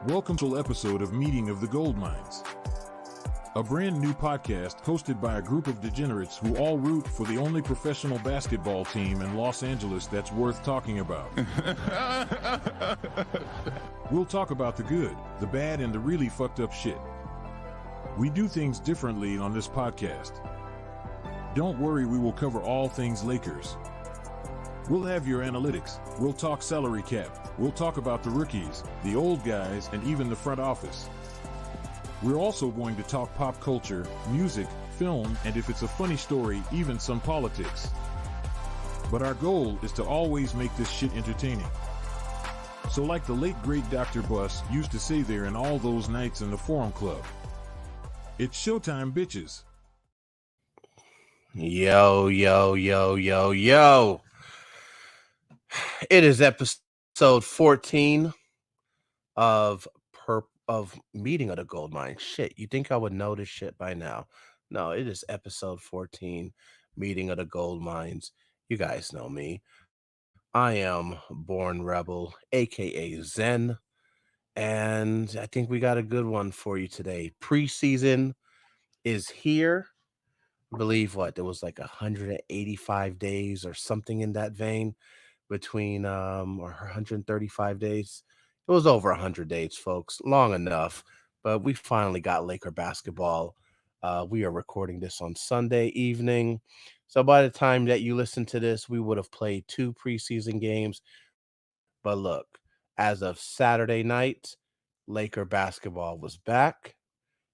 Welcome to an episode of Meeting of the Gold Mines, a brand new podcast hosted by a group of degenerates who all root for the only professional basketball team in Los Angeles that's worth talking about. We'll talk about the good, the bad, and the really fucked up shit. We do things differently on this podcast. Don't worry, we will cover all things Lakers. We'll have your analytics, we'll talk salary cap, we'll talk about the rookies, the old guys, and even the front office. We're also going to talk pop culture, music, film, and if it's a funny story, even some politics. But our goal is to always make this shit entertaining. So like the late great Dr. Buss used to say there in all those nights in the Forum Club, it's showtime, bitches. Yo. It is episode 14 of Meeting of the Gold Mine. Shit, you think I would know this shit by now? No, it is episode 14, Meeting of the Gold Mines. You guys know me. I am Born Rebel, aka Zen, and I think we got a good one for you today. Preseason is here. I believe there was like 185 days or something in that vein between or 135 days. It was over 100 days, folks. Long enough, but we finally got Laker basketball. We are recording this on Sunday evening. So by the time that you listen to this, we would have played 2 preseason games. But look, as of Saturday night, Laker basketball was back.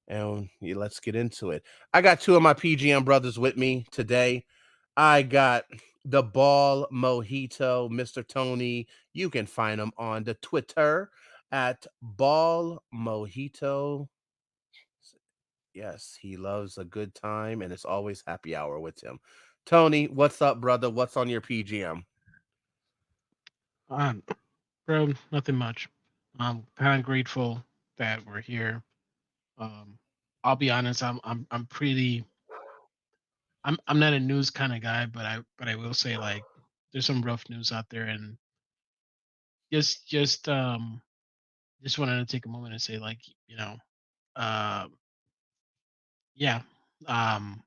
And let's get into it. I got 2 of my PGM brothers with me today. I got the Ball Mojito, Mr. Tony. You can find him on the Twitter at Ball Mojito. Yes, he loves a good time, and it's always happy hour with him. Tony, what's up, brother? What's on your PGM? Bro, nothing much. I'm kind of grateful that we're here. Um, I'll be honest. I'm pretty. I'm not a news kind of guy, but I will say like there's some rough news out there, and just wanted to take a moment and say like uh yeah um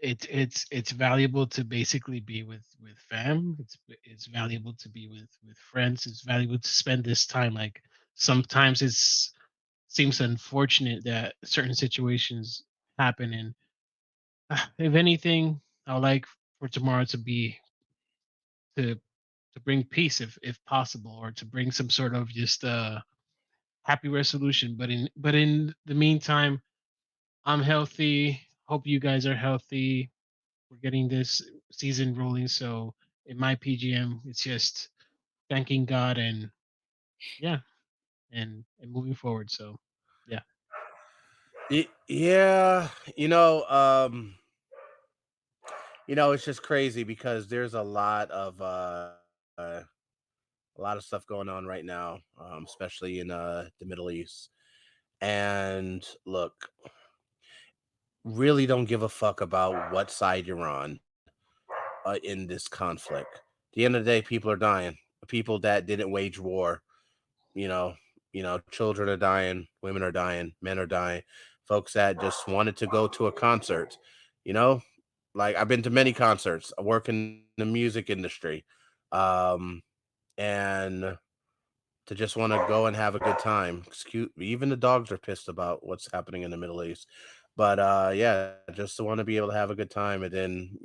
it's valuable to basically be with fam. It's valuable to be with friends. It's valuable to spend this time. Like sometimes it's seems unfortunate that certain situations happen, and if anything, I would like for tomorrow to be to to bring peace if possible, or to bring some sort of just happy resolution. But in the meantime, I'm healthy. Hope you guys are healthy. We're getting this season rolling, so in my PGM, it's just thanking God and yeah, and moving forward. So yeah. Yeah, it's just crazy because there's a lot of stuff going on right now, especially in the Middle East. And look, really don't give a fuck about what side you're on in this conflict. At the end of the day, people are dying. People that didn't wage war, you know, children are dying, women are dying, men are dying. Folks that just wanted to go to a concert, you know, like I've been to many concerts. I work in the music industry. Um, and to just want to go and have a good time. Excuse, even the dogs are pissed about what's happening in the Middle East. But yeah, just to want to be able to have a good time, and then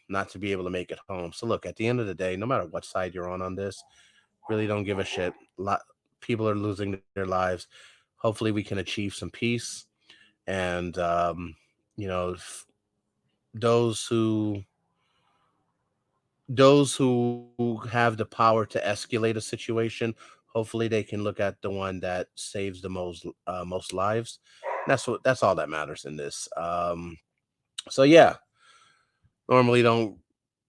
not to be able to make it home. So look, at the end of the day, no matter what side you're on this, really don't give a shit. People are losing their lives. Hopefully, we can achieve some peace, and those who have the power to escalate a situation, hopefully they can look at the one that saves the most lives. That's all that matters in this. So yeah, normally don't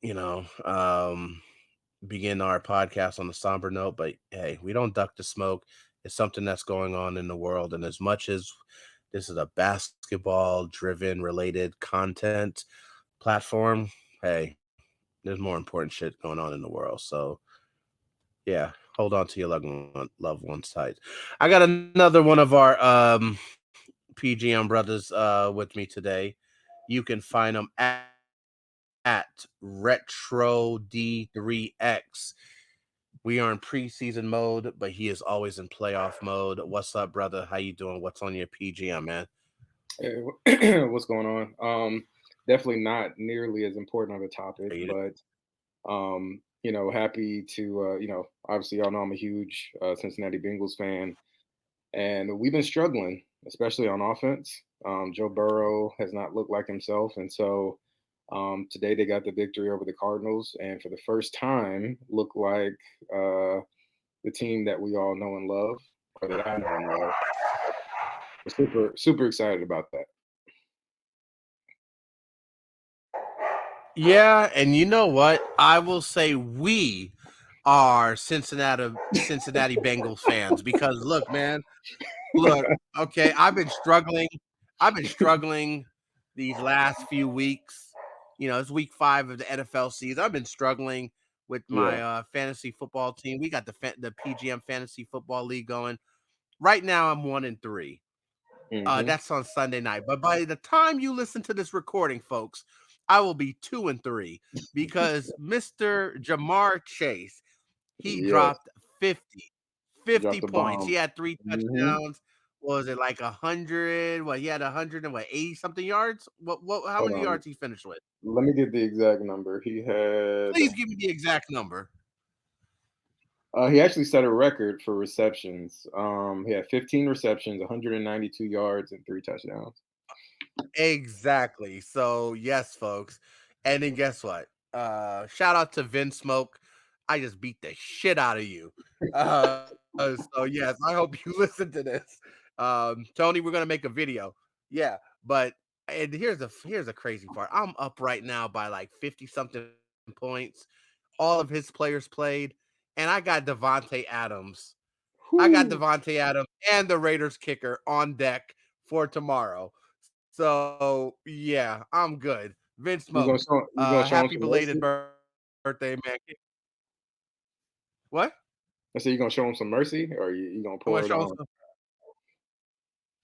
you know begin our podcast on a somber note, but hey, we don't duck the smoke. It's something that's going on in the world, and as much as this is a basketball driven related content platform, hey, there's more important shit going on in the world. So yeah, hold on to your loved ones tight. I got another one of our PGM brothers with me today. You can find them at Retro D3X. We are in preseason mode, but he is always in playoff mode. What's up, brother? How you doing? What's on your PGM, man? Hey, what's going on? Definitely not nearly as important of a topic, but happy to obviously y'all know I'm a huge Cincinnati Bengals fan, and we've been struggling, especially on offense. Joe Burrow has not looked like himself, and so today they got the victory over the Cardinals, and for the first time, look like the team that we all know and love, or that I know and love. We're super excited about that. Yeah, and you know what? I will say we are Cincinnati Bengals fans because look, man, look, okay, I've been struggling. I've been struggling these last few weeks. It's week 5 of the NFL season. I've been struggling with my Yeah. fantasy football team. We got the PGM Fantasy Football League going. Right now I'm 1-3. Hmm. That's on Sunday night. But by the time you listen to this recording, folks, I will be 2-3 because Mr. Jamar Chase, he Yes. dropped 50, 50 Dropped the points. bomb. He had 3 Hmm. touchdowns. What was it like 100? What he had 180 something yards? What how Hold many on. yards he finished with? Let me get the exact number. Please give me the exact number. He actually set a record for receptions. He had 15 receptions, 192 yards, and 3 touchdowns. Exactly. So yes, folks. And then guess what? Shout out to Vince Smoke. I just beat the shit out of you. So yes, I hope you listen to this. Tony, we're gonna make a video. Yeah, but and here's a crazy part. I'm up right now by like 50 something points. All of his players played, and I got Devontae Adams. I got Whew. Devontae Adams and the Raiders kicker on deck for tomorrow. So yeah, I'm good. Vince Smoke, You gonna show him happy some belated mercy? birthday, man. What? I said you gonna show him some mercy, or you gonna I want pour to it show him on? some.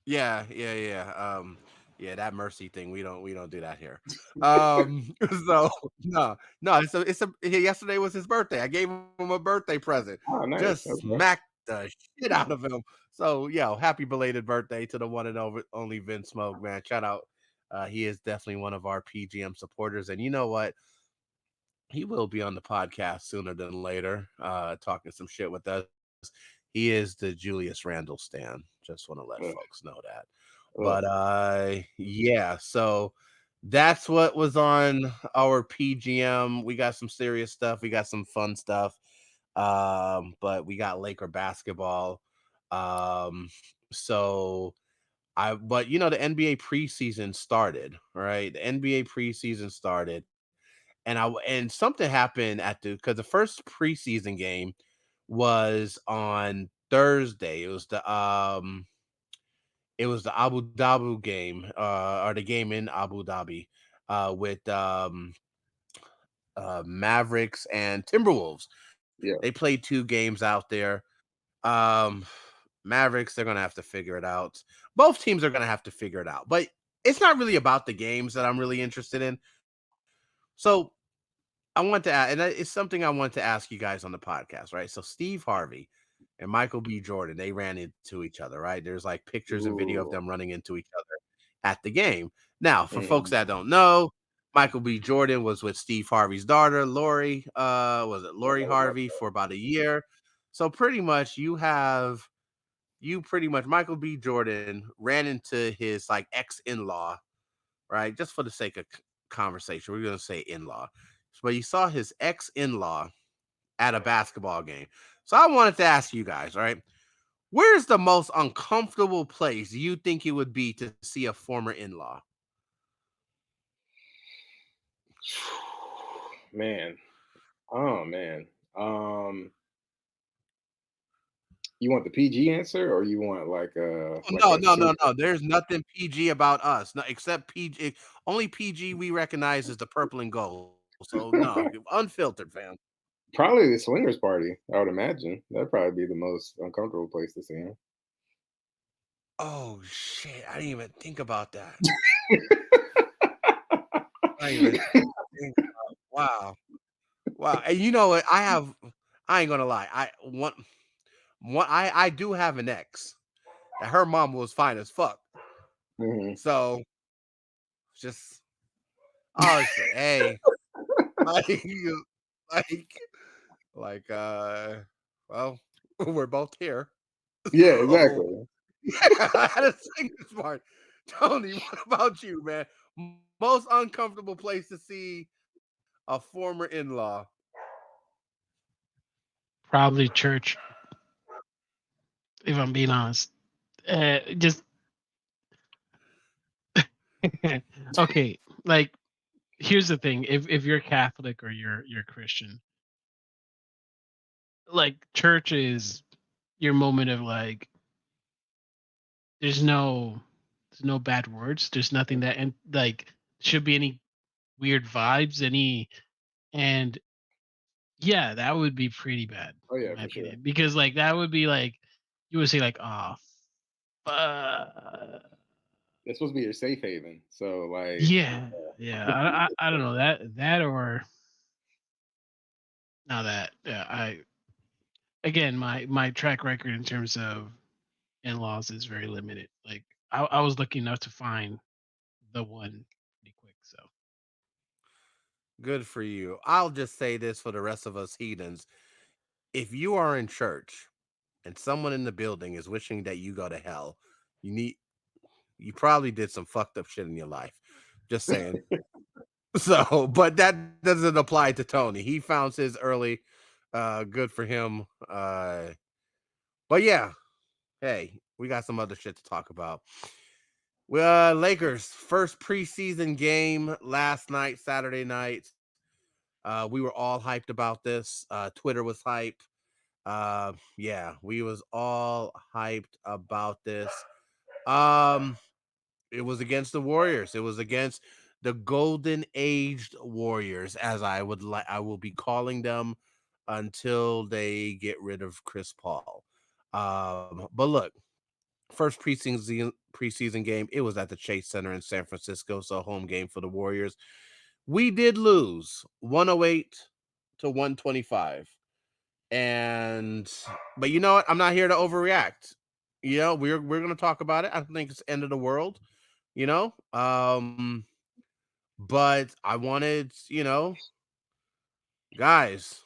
Yeah. Yeah, that mercy thing. We don't do that here. So no. Yesterday was his birthday. I gave him a birthday present. Oh, nice. Just Okay. smacked the shit out of him. So happy belated birthday to the one and only Vince Smoke, man. Shout out. He is definitely one of our PGM supporters, and you know what? He will be on the podcast sooner than later, talking some shit with us. He is the Julius Randle stan. Just want to let Ugh, folks know that. But ugh. yeah, so that's what was on our PGM. We got some serious stuff, we got some fun stuff. But we got Laker basketball. Um, so but the NBA preseason started, right? The NBA preseason started and something happened because the first preseason game was on Thursday. It was the Abu Dhabi game, or the game in Abu Dhabi, with Mavericks and Timberwolves. Yeah. They played 2 games out there. Um, Mavericks, they're gonna have to figure it out. Both teams are gonna have to figure it out, but it's not really about the games that I'm really interested in. So I want to add, and it's something I want to ask you guys on the podcast, right? So Steve Harvey and Michael B. Jordan, they ran into each other, right? There's like pictures and video of Ooh. them running into each other at the game. Now, for folks Mhm. that don't know, Michael B. Jordan was with Steve Harvey's daughter, Lori. Was it Yeah, Lori I heard about Harvey for about a year? So pretty much Michael B. Jordan ran into his like ex-in-law, right? Just for the sake of conversation, we're gonna say in-law. But you saw his ex-in-law at a basketball game. So I wanted to ask you guys, right? Where's the most uncomfortable place you think it would be to see a former in-law? that. Man. Oh man. Um, you want the PG answer, or you want Oh, like no, a no, no, super? no. There's nothing PG about us. No, except PG. Only PG we recognize is the purple and gold. So no, unfiltered, fam. Probably the swingers party, I would imagine. That'd probably be the most uncomfortable place to see him. Oh shit! I didn't even think about that. I didn't even think. Wow, wow. And you know what? I ain't gonna lie. I do have an ex that her mom was fine as fuck. Mhm. So just I was like, hey, like, like, well, we're both here. Yeah, So exactly. I had to sing this part. Tony, what about you, man? Most uncomfortable place to see a former in-law. Probably church, if I'm being honest. Just okay. Like, here's the thing: if you're Catholic or you're Christian, like church is your moment of like, there's no bad words. There's nothing that and like should be any weird vibes, any and yeah, that would be pretty bad Oh in yeah, my for sure. opinion because like that would be like you would say like, oh, fuck. It's supposed to be your safe haven. So like, Yeah, yeah. I don't know that or now that yeah I again my track record in terms of in-laws is very limited. Like I was lucky enough to find the one pretty quick. So Good for you. I'll just say this for the rest of us heathens. If you are in church and someone in the building is wishing that you go to hell, you need you probably did some fucked up shit in your life. Just saying. So, but that doesn't apply to Tony. He found his early. Good for him. But yeah, hey, we got some other shit to talk about. Well, Lakers first preseason game last night, Saturday night. We were all hyped about this. Twitter was hyped. Yeah, we was all hyped about this. Um, it was against the Warriors. It was against the golden aged Warriors, as I will be calling them until they get rid of Chris Paul. But look, first preseason game, it was at the Chase Center in San Francisco, so home game for the Warriors. We did lose 108 to 125. And but you know what? I'm not here to overreact. You know, we're gonna talk about it. I don't think it's the end of the world, you know. But I wanted, guys,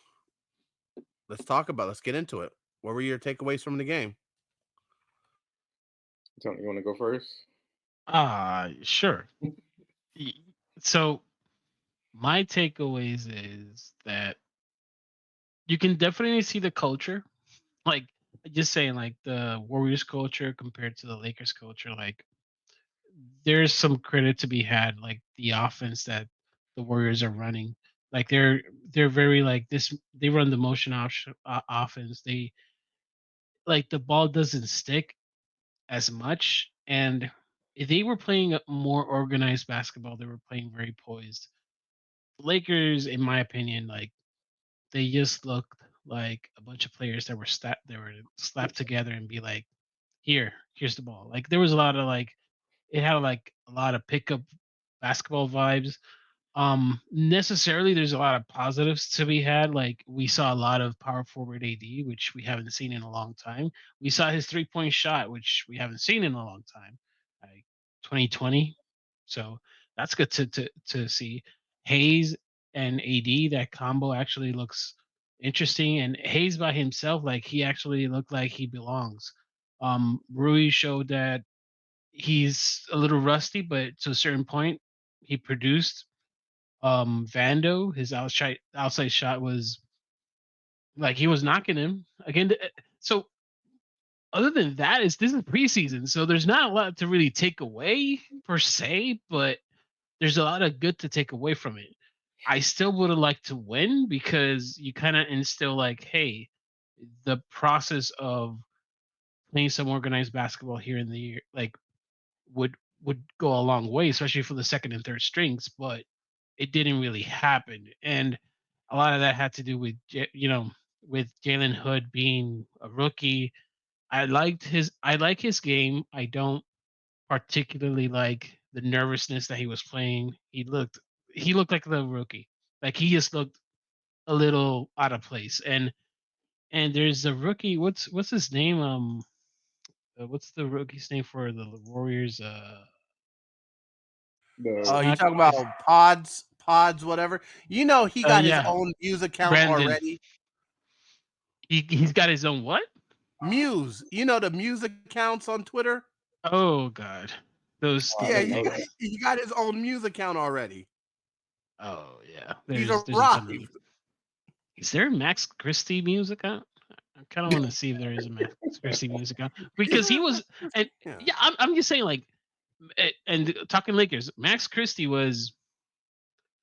let's get into it. What were your takeaways from the game? Tony, you want to go first? sure. Y- So my takeaways is that you can definitely see the culture. Like just saying like the Warriors culture compared to the Lakers culture, like there's some credit to be had, like the offense that the Warriors are running. Like they're very like this. They run the motion offense. They like the ball doesn't stick as much, and they were playing a more organized basketball. They were playing very poised. Lakers, in my opinion, like they just looked like a bunch of players that were slapped together and be like, here's the ball. Like there was a lot of like it had like a lot of pickup basketball vibes. Necessarily there's a lot of positives to be had. Like we saw a lot of power forward AD, which we haven't seen in a long time. We saw his 3-point shot, which we haven't seen in a long time, like 2020. So that's good to see. Hayes and AD, that combo actually looks interesting. And Hayes by himself, like he actually looked like he belongs. Rui showed that he's a little rusty, but to a certain point, he produced. Vando, his outside shot was like he was knocking him again. So other than that, this is preseason, so there's not a lot to really take away per se, but there's a lot of good to take away from it. I still would have liked to win because you kind of instill like, hey, the process of playing some organized basketball here in the year, like would go a long way, especially for the second and third strings. But it didn't really happen, and a lot of that had to do with with Jalen Hood being a rookie. I like his game. I don't particularly like the nervousness that he was playing. He looked like the rookie. Like he just looked a little out of place. And there's a rookie. What's his name? What's the rookie's name for the Warriors? It's The You not talking about pods, whatever. You know, he got his yeah, own Muse account Brandon. already. He's got his own what? Muse, you know the Muse accounts on Twitter. Oh God, those I Yeah, stupid didn't know that. niggas. he got his own Muse account already. Oh yeah, He's a there's a ton of rock. them. Is there a Max Christie music account? I kind of want to see if there is a Max Christie music account because he was, and Yeah. yeah, I'm just saying like, and talking Lakers, Max Christie was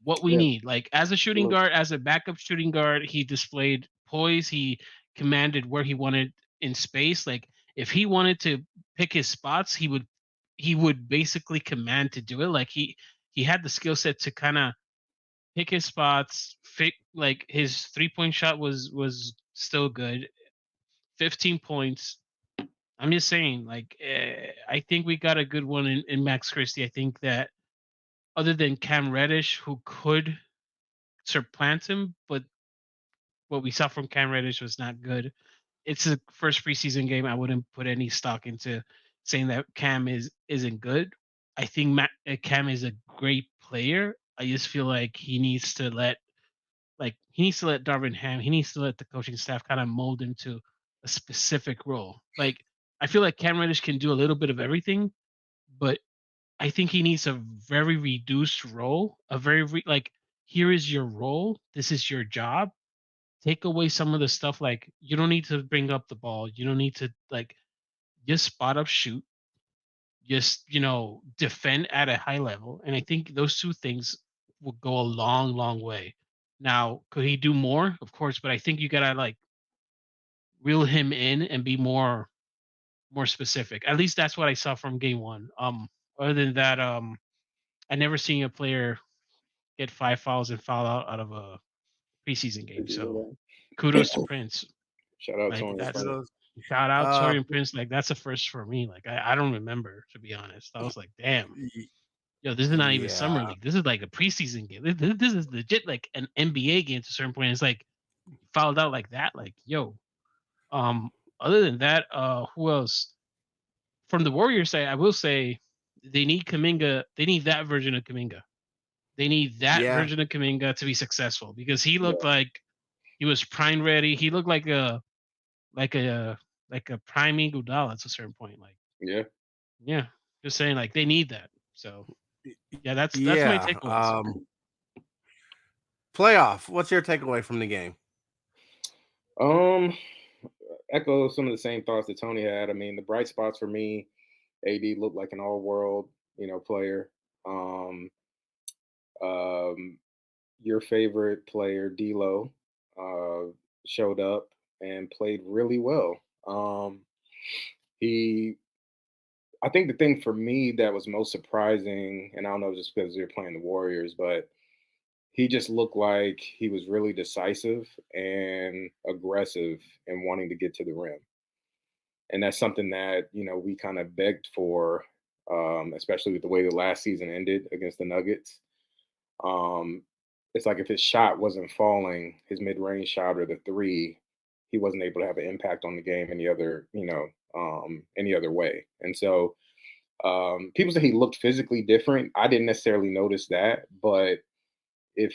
what we Yeah, need. Like as a shooting look, guard, as a backup shooting guard, he displayed poise. He commanded where he wanted in space. Like if he wanted to pick his spots, he would basically command to do it. Like he had the skill set to kind of pick his spots. Like his 3-point shot was still good. 15 points. I'm just saying, like I think we got a good one in Max Christie. I think that other than Cam Reddish, who could supplant him, but what we saw from Cam Reddish was not good. It's a first preseason game. I wouldn't put any stock into saying that Cam isn't good. I think Cam is a great player. I just feel like he needs to let Darvin Ham, he needs to let the coaching staff kind of mold him to a specific role. Like I feel like Cam Reddish can do a little bit of everything, but I think he needs a very reduced role, a like here is your role, this is your job. Take away some of the stuff like you don't need to bring up the ball, you don't need to like just spot up shoot, just defend at a high level, and I think those two things will go a long way. Now could he do more? Of course, but I think you gotta like reel him in and be more specific. At least that's what I saw from game one. Other than that, I never seen a player get 5 fouls and foul out of a preseason game. So kudos to Prince. shout out Like Tony that's Prince. Kudos. shout out Uh, Torian Prince. Like that's a first for me. Like I don't remember, to be honest. I was like, damn, y- yo, this is not even summer yeah, league. This is like a preseason game. This is legit like an NBA game to a certain point. It's like fouled out like that. Like yo. Um. Other than that, who else? From the Warriors side, I will say they need Kaminga. They need that version of Kaminga. They need that yeah, version of Kaminga to be successful because he looked Yeah, like he was prime ready. He looked like a like a prime Iguodala at a certain point. Like yeah. yeah, just saying like they need that. So yeah, that's my yeah. takeaways. Playoff. What's your takeaway from the game? Um, echo some of the same thoughts that Tony had. I mean, the bright spots for me, AD looked like an all-world, player. Um, um, your favorite player, D'Lo, uh, showed up and played really well. He, I think the thing for me that was most surprising, and I don't know just because you're playing the Warriors, but he just looked like he was really decisive and aggressive in wanting to get to the rim. And that's something that, we kind of begged for, especially with the way the last season ended against the Nuggets. Um, it's like if his shot wasn't falling, his mid-range shot or the three, he wasn't able to have an impact on the game any other way. And so people say he looked physically different. I didn't necessarily notice that, but if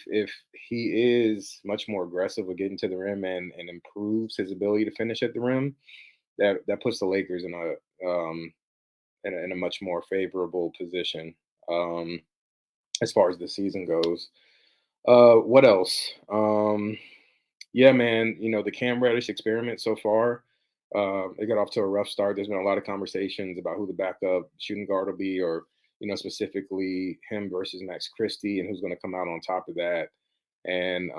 he is much more aggressive with getting to the rim and improves his ability to finish at the rim, that puts the Lakers in a much more favorable position as far as the season goes. What else? Yeah, man. The Cam Reddish experiment so far, it got off to a rough start. There's been a lot of conversations about who the backup shooting guard will be, or specifically him versus Max Christie, and who's going to come out on top of that. And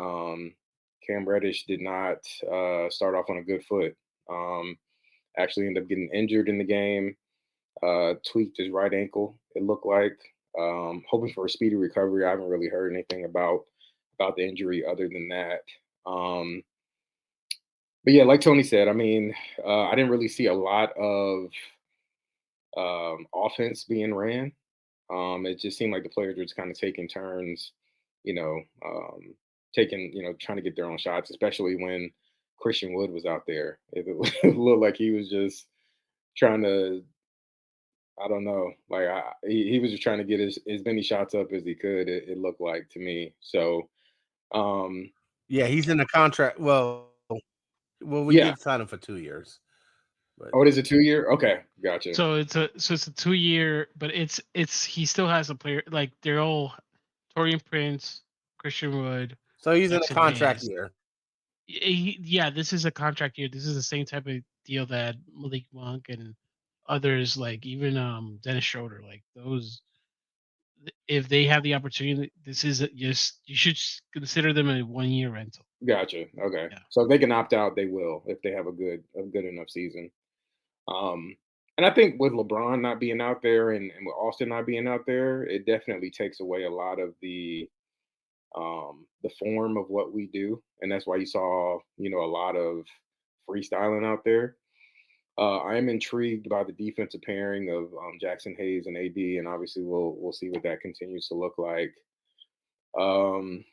Cam Reddish did not start off on a good foot. Actually, ended up getting injured in the game. Tweaked his right ankle. It looked like. Hoping for a speedy recovery. I haven't really heard anything about about the injury other than that. Um, but yeah, like Tony said, I mean, I didn't really see a lot of offense being ran. It just seemed like the players were just kind of taking turns, you know, taking, trying to get their own shots, especially when Christian Wood was out there. It looked like he was just trying to, I don't know, like he was just trying to get as many shots up as he could. It looked like to me. So um, Yeah, he's in the contract. Well, we yeah. did sign him for 2 years, but Oh, it is a 2 year. Okay, gotcha. So it's a 2 year, but it's he still has a player like they're all Torian Prince, Christian Wood, so he's in a Jackson contract Hayes. year. Yeah, this is a contract year. This is the same type of deal that Malik Monk and others like even Dennis Schroeder like those if they have the opportunity, this is just you should consider them a 1 year rental. Gotcha. Okay. Yeah. So if they can opt out, they will if they have a good enough season. Um, and I think with LeBron not being out there and with Austin not being out there, it definitely takes away a lot of the form of what we do, and that's why you saw a lot of freestyling out there. I am intrigued by the defensive pairing of Jackson Hayes and AD, and obviously we'll see what that continues to look like. Um,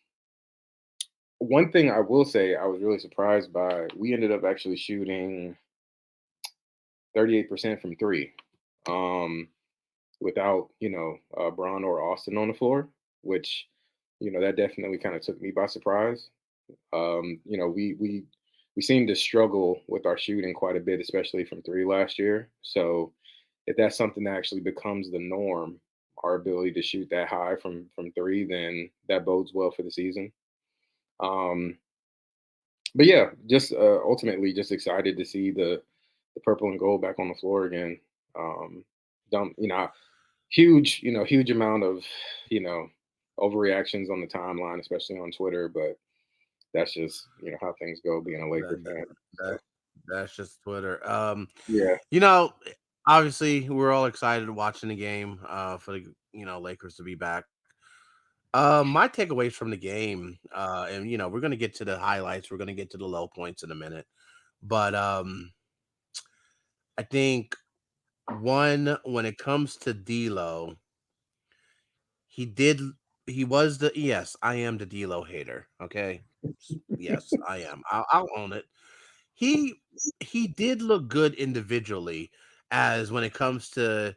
One thing I will say, I was really surprised by. We ended up actually shooting 38% from three, without Braun or Austin on the floor, which that definitely kind of took me by surprise. We seem to struggle with our shooting quite a bit, especially from three last year. So if that's something that actually becomes the norm, our ability to shoot that high from three, then that bodes well for the season. Um, but yeah, just ultimately just excited to see the purple and gold back on the floor again. Don't huge amount of you know overreactions on the timeline, especially on Twitter, but that's just how things go being a Laker That, fan. So that that's just Twitter. yeah, You know, obviously we're all excited watching the game. For the Lakers to be back. My takeaways from the game, and we're gonna get to the highlights. We're gonna get to the low points in a minute, but I think one when it comes to D'Lo, he did. He was the yes. I am the D'Lo hater. Okay, yes, I am. I'll own it. He he did look good individually, as when it comes to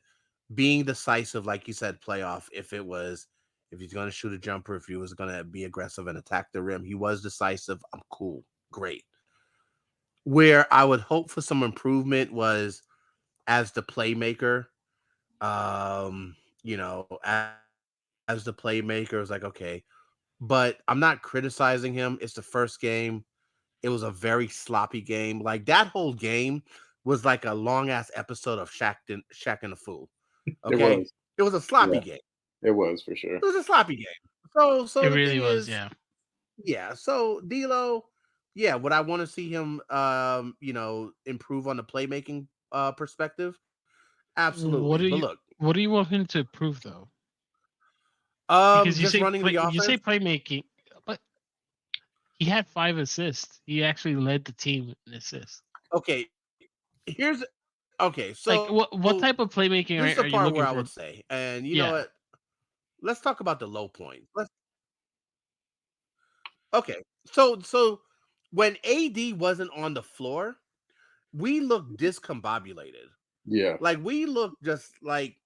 being decisive, like you said, playoff. If he's going to shoot a jumper, if he was going to be aggressive and attack the rim, he was decisive. I'm cool, great. Where I would hope for some improvement was as the playmaker. As the playmaker, it was like okay, but I'm not criticizing him. It's the first game. It was a very sloppy game. Like that whole game was like a long ass episode of Shaq and the Fool. it Okay, was. it was a sloppy Yeah, game. it was for sure. It was a sloppy game. So It the really thing was, is, yeah. yeah. So D'Lo, yeah. Would I want to see him, improve on the playmaking perspective? What Absolutely. do But you look, what do you want him to improve though? Because just running the you say offense. playmaking, but he had 5 assists. He actually led the team in assists. Okay, here's okay. Like So what type of playmaking this is the are you part looking where I for? would say, and you know Yeah. what? Let's talk about the low point. Okay. So when AD wasn't on the floor, we looked discombobulated. Yeah, Like we looked just like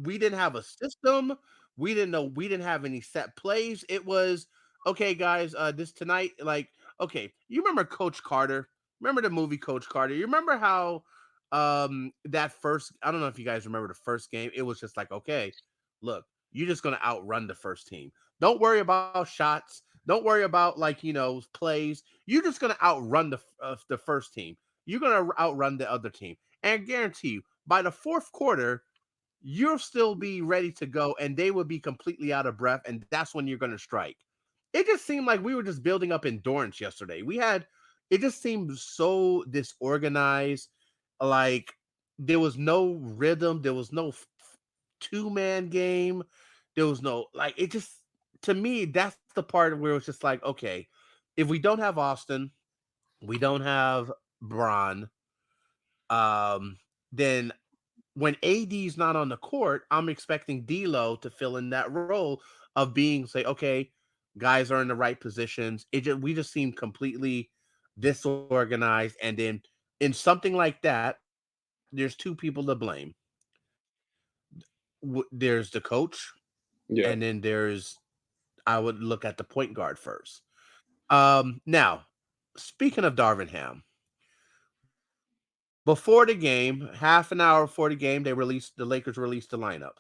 we didn't have a system. We didn't have any set plays. It was okay, guys. This tonight, like, okay, you remember Coach Carter? Remember the movie Coach Carter? You remember how that first I don't know if you guys remember the first game. It was just like, okay, look, you're just gonna outrun the first team. Don't worry about shots. Don't worry about like plays. You're just gonna outrun the first team. You're gonna outrun the other team, and I guarantee you by the fourth quarter you'll still be ready to go and they will be completely out of breath and that's when you're going to strike. It just seemed like we were just building up endurance yesterday. It just seemed so disorganized. Like there was no rhythm, there was no two-man game. There was no like it just to me that's the the part where it's just like, okay, if we don't have Austin, we don't have Bron, then when AD's not on the court, I'm expecting D'Lo to fill in that role of being say, okay, guys are in the right positions. We just seem completely disorganized, and then in something like that, there's two people to blame. There's the coach, Yeah. and then I would look at the point guard first. Now, speaking of Darvin Ham, before the game, half an hour before the game, the Lakers released the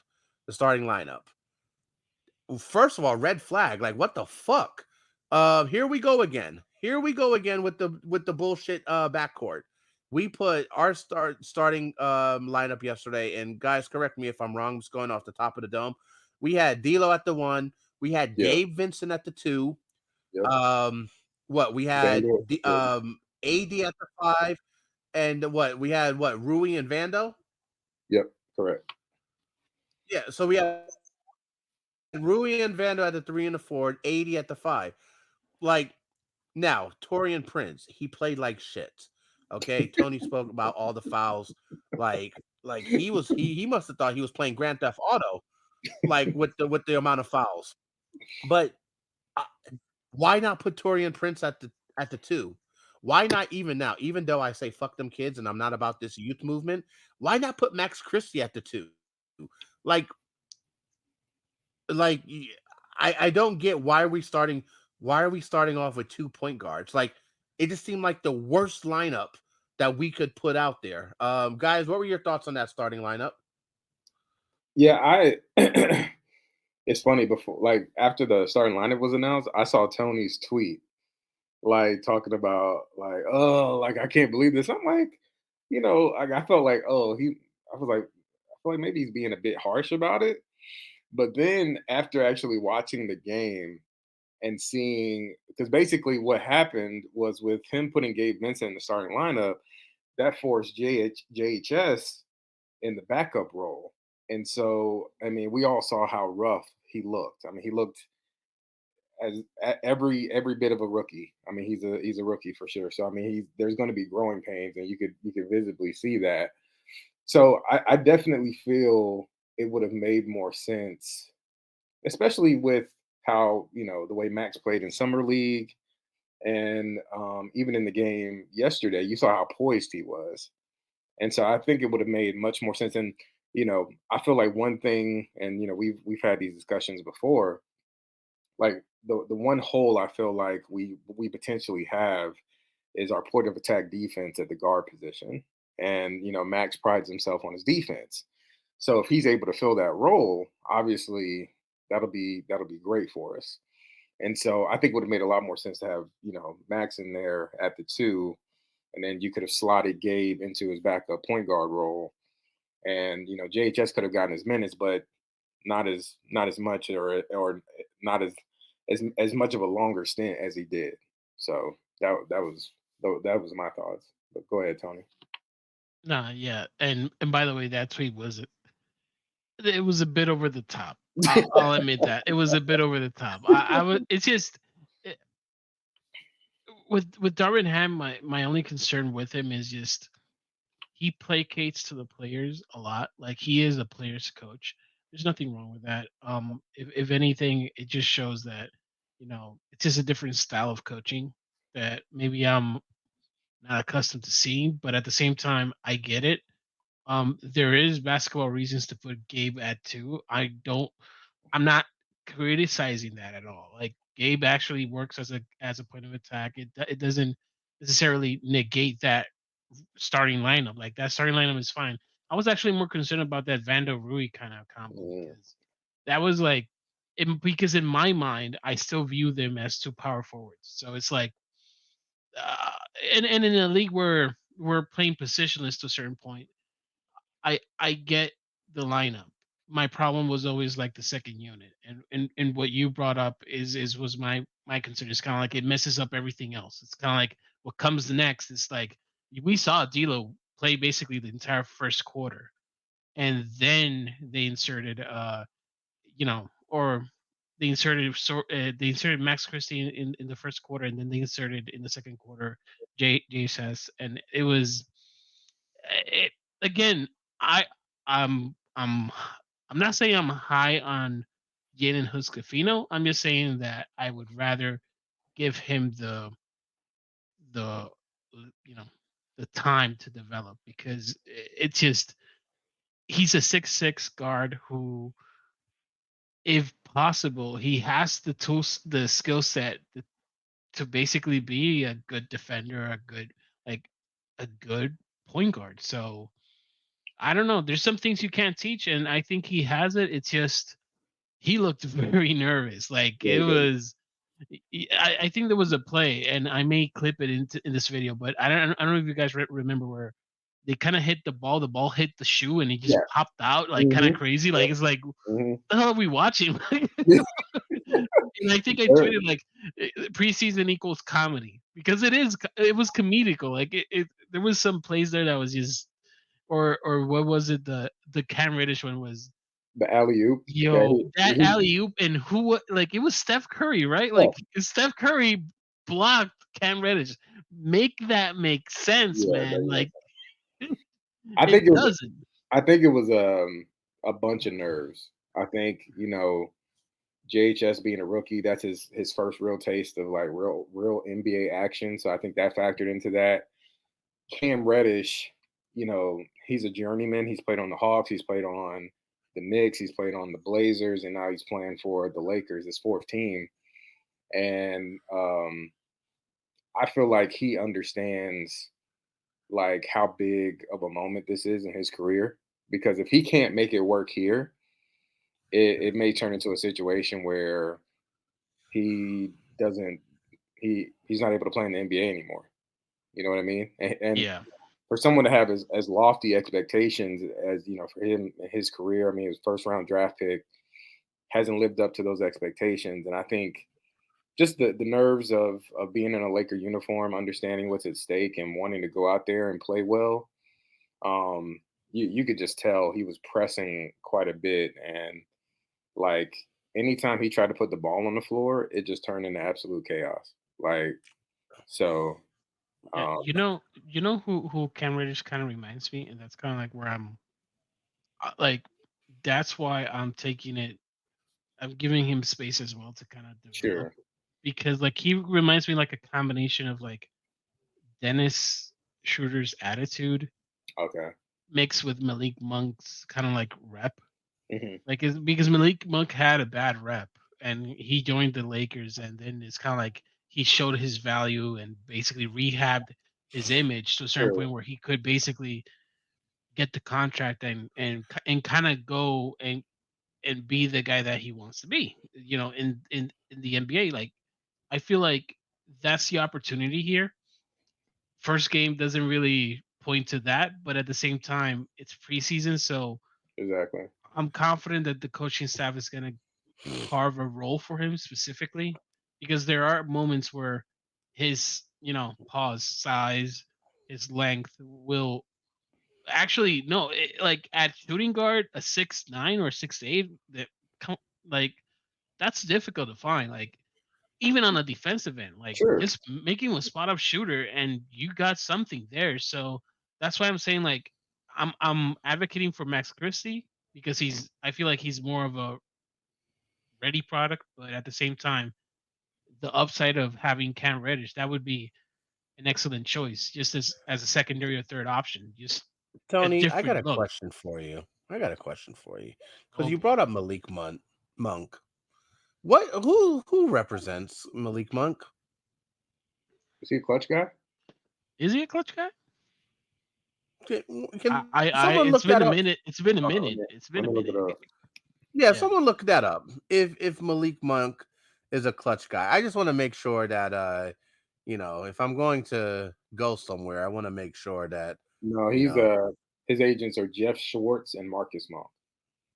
starting lineup. First of all, red flag. Like, what the fuck? Here we go again. Here we go again with the bullshit backcourt. We put our starting lineup yesterday, and guys, correct me if I'm wrong. I'm just going off the top of the dome. We had D'Lo at the 1. We had Yeah. Gabe Vincent at the 2. Yep. What we had Vandal. AD at the 5, and we had Rui and Vando. Yep. Correct. Yeah, so we had Rui and Vando at the 3 and the 4, 80 at the 5. Like, now, Torian Prince, he played like shit. Okay, Tony spoke about all the fouls. Like he must have thought he was playing Grand Theft Auto, like with the amount of fouls. But uh, why not put Torian Prince at the 2? Why not even now? Even though I say fuck them kids and I'm not about this youth movement, why not put Max Christie at the 2? Like like I don't get why are we starting off with 2 point guards? Like, it just seemed like the worst lineup that we could put out there. Guys, what were your thoughts on that starting lineup? Yeah, it's funny before, like after the starting lineup was announced, I saw Tony's tweet, like talking about like, oh, like I can't believe this. I'm like, like I felt like, I was like, I feel like maybe he's being a bit harsh about it. But then after actually watching the game and seeing, because basically what happened was with him putting Gabe Vincent in the starting lineup, that forced JHS in the backup role. And so, I mean, we all saw how rough he looked. I mean, he looked as every bit of a rookie. I mean, he's a rookie for sure. So I mean, there's going to be growing pains, and you could visibly see that. So I definitely feel it would have made more sense, especially with how the way Max played in summer league, and even in the game yesterday, you saw how poised he was. And so I think it would have made much more sense. And I feel like one thing, and we've had these discussions before. Like the one hole I feel like we potentially have is our point of attack defense at the guard position. And Max prides himself on his defense. So if he's able to fill that role, obviously that'll be great for us. And so I think it would have made a lot more sense to have Max in there at the 2, and then you could have slotted Gabe into his backup point guard role, and JHS could have gotten his minutes, but not as much, or not as much of a longer stint as he did. So that was my thoughts. But go ahead, Tony. Nah, yeah, and by the way, that tweet was it was a bit over the top. I'll admit that it was a bit over the top. I was. It's just it, with Darvin Ham. My only concern with him is just he placates to the players a lot. Like, he is a players coach. There's nothing wrong with that. If anything, it just shows that it's just a different style of coaching that maybe I'm not accustomed to seeing. But at the same time, I get it. There is basketball reasons to put Gabe at 2. I'm not criticizing that at all. Like, Gabe actually works as a point of attack. It doesn't necessarily negate that starting lineup. Like, that starting lineup is fine. I was actually more concerned about that Vando Rui kind of combo, Mm, because that was like, because in my mind I still view them as 2 power forwards. So it's like, uh, and in a league where we're playing positionless to a certain point, I get the lineup. My problem was always like the second unit, and what you brought up was my concern. It's kind of like it messes up everything else. It's kind of like what comes next. It's like we saw D'Lo play basically the entire first quarter, and then they inserted or they inserted Max Christie in the first quarter, and then they inserted in the second quarter JSS, and it was it again. I I'm I'm I'm not saying I'm high on Jaden Huscafino. I'm just saying that I would rather give him the you know the time to develop because it's just he's a 6'6" guard who, if possible, he has the tools, the skill set to basically be a good defender, like a good point guard. So I don't know. There's some things you can't teach, and I think he has it. It's just he looked very nervous. Like Yeah, it he did. was. I think there was a play, and I may clip it in this video, but I don't know if you guys remember where they kind of hit the ball. The ball hit the shoe, and he just Yeah. popped out like kind of Mhm. crazy. Yeah. Like it's like, what Mhm. the hell are we watching? Yeah. And I think I Sure. tweeted like preseason equals comedy because it was comedical. Like there was some plays there that was just or what was it, the Cam Reddish one was, The alley oop that yo, that he alley oop, and like it was Steph Curry, right? yeah, Like Steph Curry blocked Cam Reddish. Make that make sense, yeah, man. Like I it think it was doesn't. I think it was a bunch of nerves. I think, JHS being a rookie, that's his first real taste of like real NBA action. So I think that factored into that. Cam Reddish, he's a journeyman. He's played on the Hawks, he's played on the Knicks, he's played on the Blazers, and now he's playing for the Lakers, his fourth team. And I feel like he understands like how big of a moment this is in his career. Because if he can't make it work here, it may turn into a situation where he doesn't he's not able to play in the NBA anymore. You know what I mean? And Yeah, for someone to have as lofty expectations as for him in his career, I mean, his first round draft pick hasn't lived up to those expectations, and I think just the nerves of being in a Laker uniform, understanding what's at stake, and wanting to go out there and play well. You could just tell he was pressing quite a bit, and like anytime he tried to put the ball on the floor, it just turned into absolute chaos. Like so, yeah. um, You know who Cam Reddish kind of reminds me, and that's kind of like where I'm like. That's why I'm taking it. I'm giving him space as well to kind of develop sure, because like he reminds me like a combination of like Dennis Schroeder's attitude okay, mixed with Malik Monk's kind of like rep. hmm Like because Malik Monk had a bad rep and he joined the Lakers and then it's kind of like he showed his value and basically rehabbed his image to a certain sure, point where he could basically get the contract and kind of go and be the guy that he wants to be. In the NBA, like I feel like that's the opportunity here. First game doesn't really point to that, but at the same time, it's preseason, so exactly, I'm confident that the coaching staff is going to carve a role for him specifically because there are moments where his, pause size, his length will actually no, like at shooting guard, a 6'9" or 6'8", that like that's difficult to find. Like even on the defensive end, like sure, just making him a spot up shooter, and you got something there. So that's why I'm saying like I'm advocating for Max Christie because I feel like he's more of a ready product, but at the same time, the upside of having Cam Reddish that would be an excellent choice, just as a secondary or third option, just a Tony, I got different a look. question for you. I got a question for you because Oh you boy, brought up Monk. Who represents Malik Monk? is he a clutch guy? is he a clutch guy? Can, can someone It's look been that a up? minute. It's been a Hold on, minute. It's been let a me look it minute. up. Yeah, Yeah. someone look that up. If Malik Monk is a clutch guy, I just want to make sure that if I'm going to go somewhere, I want to make sure that No, you he's know. his agents are Jeff Schwartz and Marcus Monk.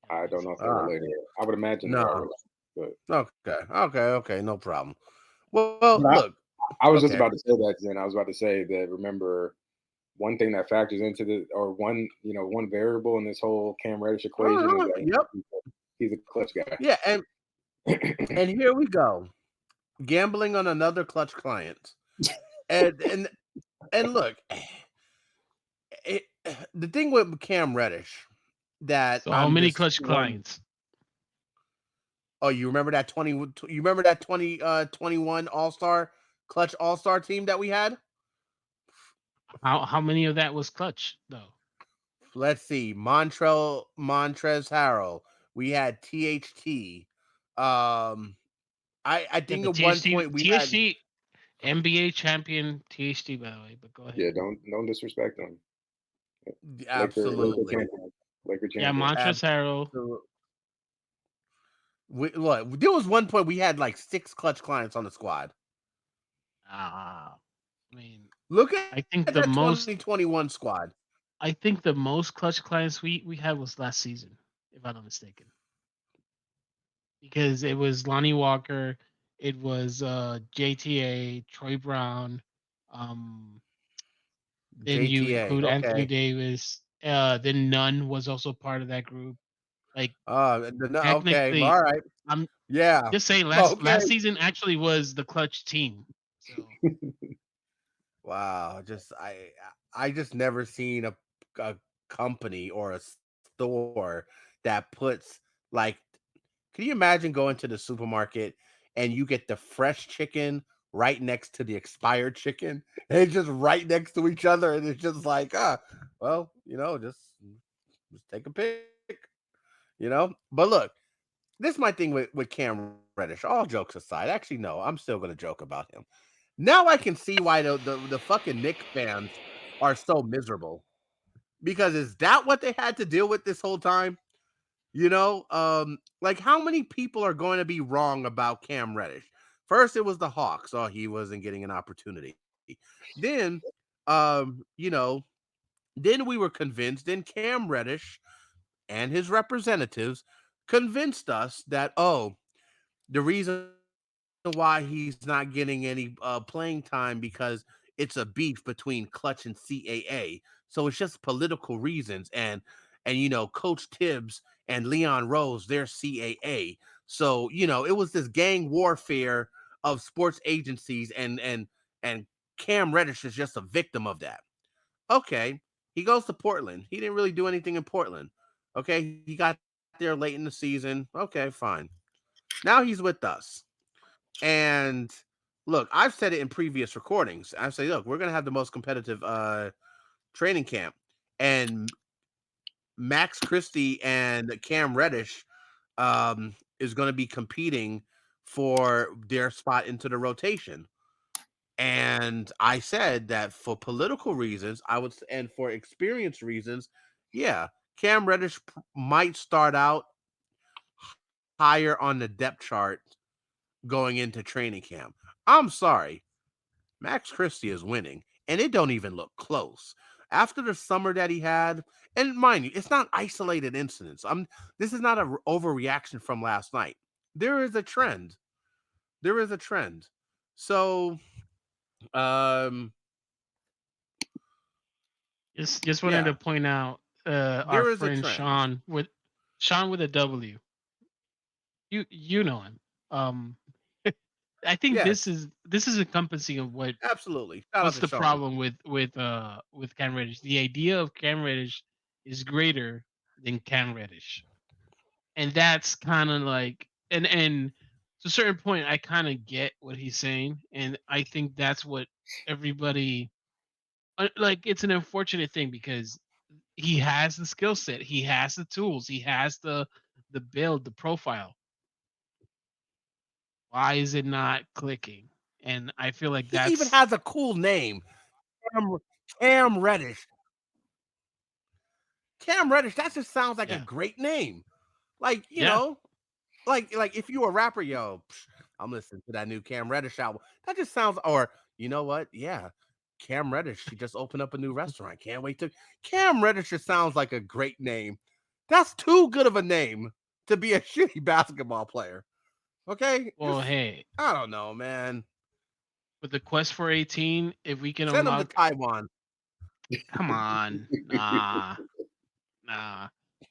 Yeah, I let me don't see. know if they're Ah, related. I would imagine they are no. related, but Okay, no problem. Well, but look, I was just okay. about to say that. Then I was about to say that. Remember, one thing that factors into the or one variable in this whole Cam Reddish equation is that Yep. he's a clutch guy. Yeah, and And here we go, gambling on another clutch client. And look, it, the thing with Cam Reddish that So how I'm many just clutch one. clients? Oh, you remember that 20? You remember that 21 All Star clutch All Star team that we had? How many of that was clutch though? Let's see, Montrez Harrell. We had THT. I Yeah, think but at one THT point we had THT NBA champion THT by the way. But go ahead. Yeah, don't disrespect them. Laker absolutely, champion, Laker Yeah, champion. Montrezl Harrell. absolutely. Look, there was one point we had like 6 clutch clients on the squad. I mean, Look I at think the that most 2021 squad. I think the most clutch clients we had was last season, if I'm not mistaken, because it was Lonnie Walker, it was JTA, Troy Brown, um, then you JTA. include Anthony Okay. Davis, then Nunn was also part of that group. Like No, okay. technically, All right. I'm Yeah. just saying Okay. last season actually was the clutch team. So Wow. I just never seen a company or a store that puts like. Can you imagine going to the supermarket and you get the fresh chicken right next to the expired chicken? And it's just right next to each other, and it's just like, well, just take a pick, But look, this is my thing with Cam Reddish. All jokes aside, actually, no, I'm still gonna joke about him. Now I can see why the fucking Knicks fans are so miserable. Because is that what they had to deal with this whole time? Like how many people are going to be wrong about Cam Reddish? First, it was the Hawks. Oh, he wasn't getting an opportunity. Then, um, you know, then we were convinced. Then Cam Reddish and his representatives convinced us that the reason why he's not getting any playing time because it's a beef between Clutch and CAA. So it's just political reasons, and Coach Tibbs and Leon Rose, they're CAA. So it was this gang warfare of sports agencies, and Cam Reddish is just a victim of that. Okay, he goes to Portland. He didn't really do anything in Portland. Okay, he got there late in the season. Okay, fine. Now he's with us. And look, I've said it in previous recordings. I say, look, we're gonna have the most competitive training camp. And Max Christie and Cam Reddish is gonna be competing for their spot into the rotation. And I said that for political reasons, and for experience reasons, yeah, Cam Reddish might start out higher on the depth chart going into training camp. I'm sorry, Max Christie is winning, and it don't even look close. After the summer that he had, and mind you, it's not isolated incidents. This is not an overreaction from last night. There is a trend. There is a trend. So, um, just wanted to yeah, point out our there is a friend trend. Sean with a W. You know him. Um, I think this Yes, is encompassing of absolutely. Shout out what's to the Sean. problem with Cam Reddish. The idea of Cam Reddish is greater than Cam Reddish, and that's kind of like and to a certain point, I kind of get what he's saying, and I think that's what everybody like. It's an unfortunate thing because he has the skill set, he has the tools, he has the build, the profile. Why is it not clicking? And I feel like He even that's has a cool name, Cam, Cam Reddish. Cam Reddish. That just sounds like a yeah, great name. Like yeah. like if you were a rapper, I'm listening to that new Cam Reddish album. That just sounds. Or you know what? Yeah, Cam Reddish. She just opened up a new restaurant. Can't wait to. Cam Reddish just sounds like a great name. That's too good of a name to be a shitty basketball player. Okay, Well, just hey, I don't know, man. with the quest for 18, if we can Send him to unlock, Taiwan. come on, nah.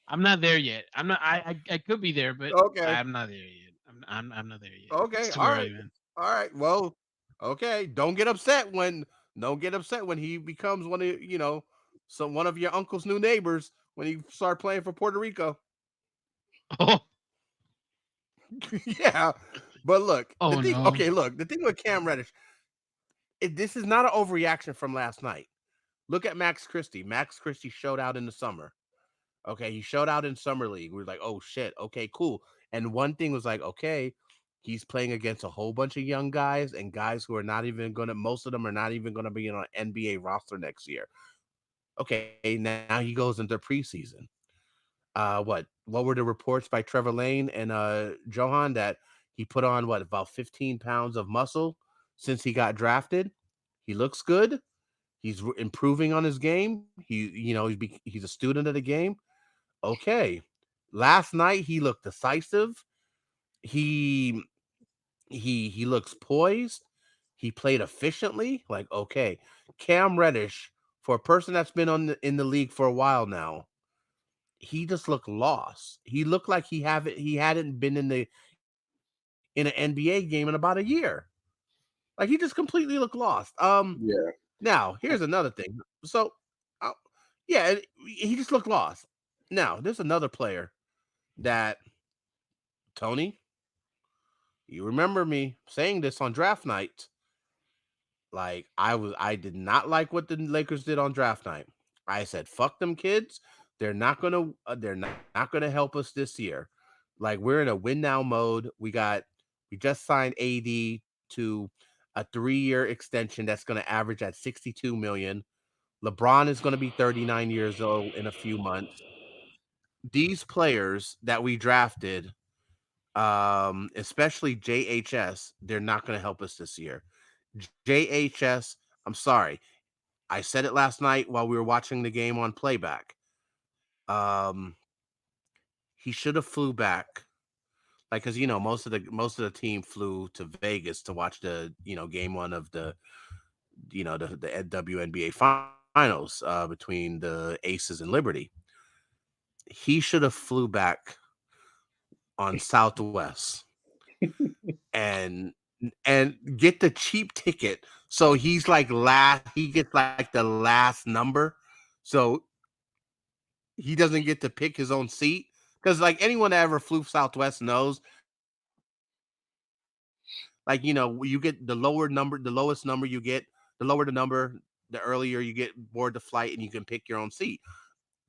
I'm not there yet. I'm not. I could be there, but Okay. I'm not there yet. I'm not there yet. It's Okay, too early, man. all right. Well, okay. Don't get upset when he becomes one of one of your uncle's new neighbors when he start playing for Puerto Rico. Oh, Yeah, but look, the oh thing. no. Okay, look, the thing with Cam Reddish, this is not an overreaction from last night. Look at Max Christie. Max Christie showed out in the summer. Okay, he showed out in summer league. We were like, oh shit, okay, cool. And one thing was like, okay, he's playing against a whole bunch of young guys and guys who are not even gonna. Most of them are not even gonna be on an NBA roster next year. Okay, now he goes into preseason. What were the reports by Trevor Lane and Johan that he put on about 15 pounds of muscle since he got drafted? He looks good. He's improving on his game. He's a student of the game. Okay. Last night he looked decisive. He he looks poised. He played efficiently. Like, okay, Cam Reddish, for a person that's been in the league for a while now, he just looked lost. He looked like he hadn't been in an NBA game in about a year. Like he just completely looked lost. Yeah. Now here's another thing. So, uh, yeah, he just looked lost. Now there's another player that Tony, you remember me saying this on draft night. Like I did not like what the Lakers did on draft night. I said, "Fuck them kids. They're not gonna help us this year. Like we're in a win now mode. We just signed AD to a 3-year extension that's going to average at 62 million. LeBron is going to be 39 years old in a few months. These players that we drafted, especially JHS, they're not going to help us this year. JHS, I'm sorry. I said it last night while we were watching the game on playback. Um, he should have flew back, like because most of the team flew to Vegas to watch the game one of the WNBA finals between the Aces and Liberty. He should have flew back on Southwest and get the cheap ticket. So he's like last. He gets like the last number. So he doesn't get to pick his own seat because like anyone that ever flew Southwest knows, like you get the lower number, the lowest number you get, the lower the number, the earlier you get board the flight, and you can pick your own seat.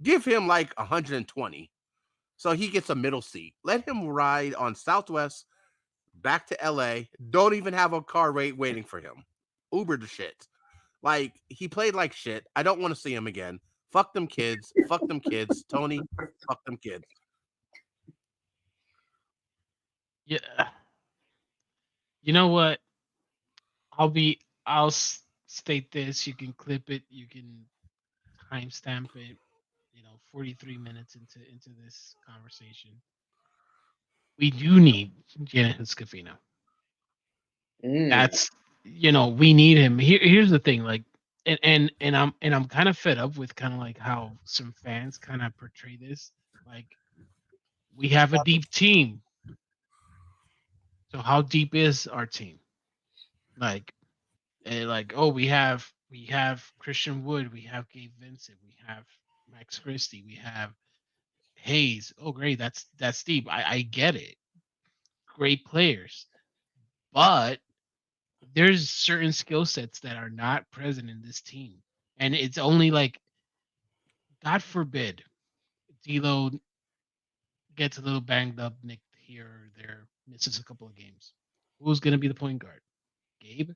Give him like 120, so he gets a middle seat. Let him ride on Southwest back to LA. Don't even have a car waiting for him. Uber the shit. Like he played like shit. I don't want to see him again. Fuck them kids. Fuck them kids. Tony, fuck them kids. Yeah. You know what? I'll state this. You can clip it. You can timestamp it. 43 minutes into this conversation. We do need Janet Scafino. Mm. That's we need him. Here's the thing, like, and I'm kind of fed up with kind of like how some fans kind of portray this. Like, we have a deep team. So how deep is our team? Like, oh, we have Christian Wood, we have Gabe Vincent, we have Max Christie, we have Hayes. Oh, great, that's deep. I get it. Great players, but there's certain skill sets that are not present in this team, and it's only like, God forbid, D'Lo gets a little banged up, nicked here or there, misses a couple of games. Who's gonna be the point guard? Gabe,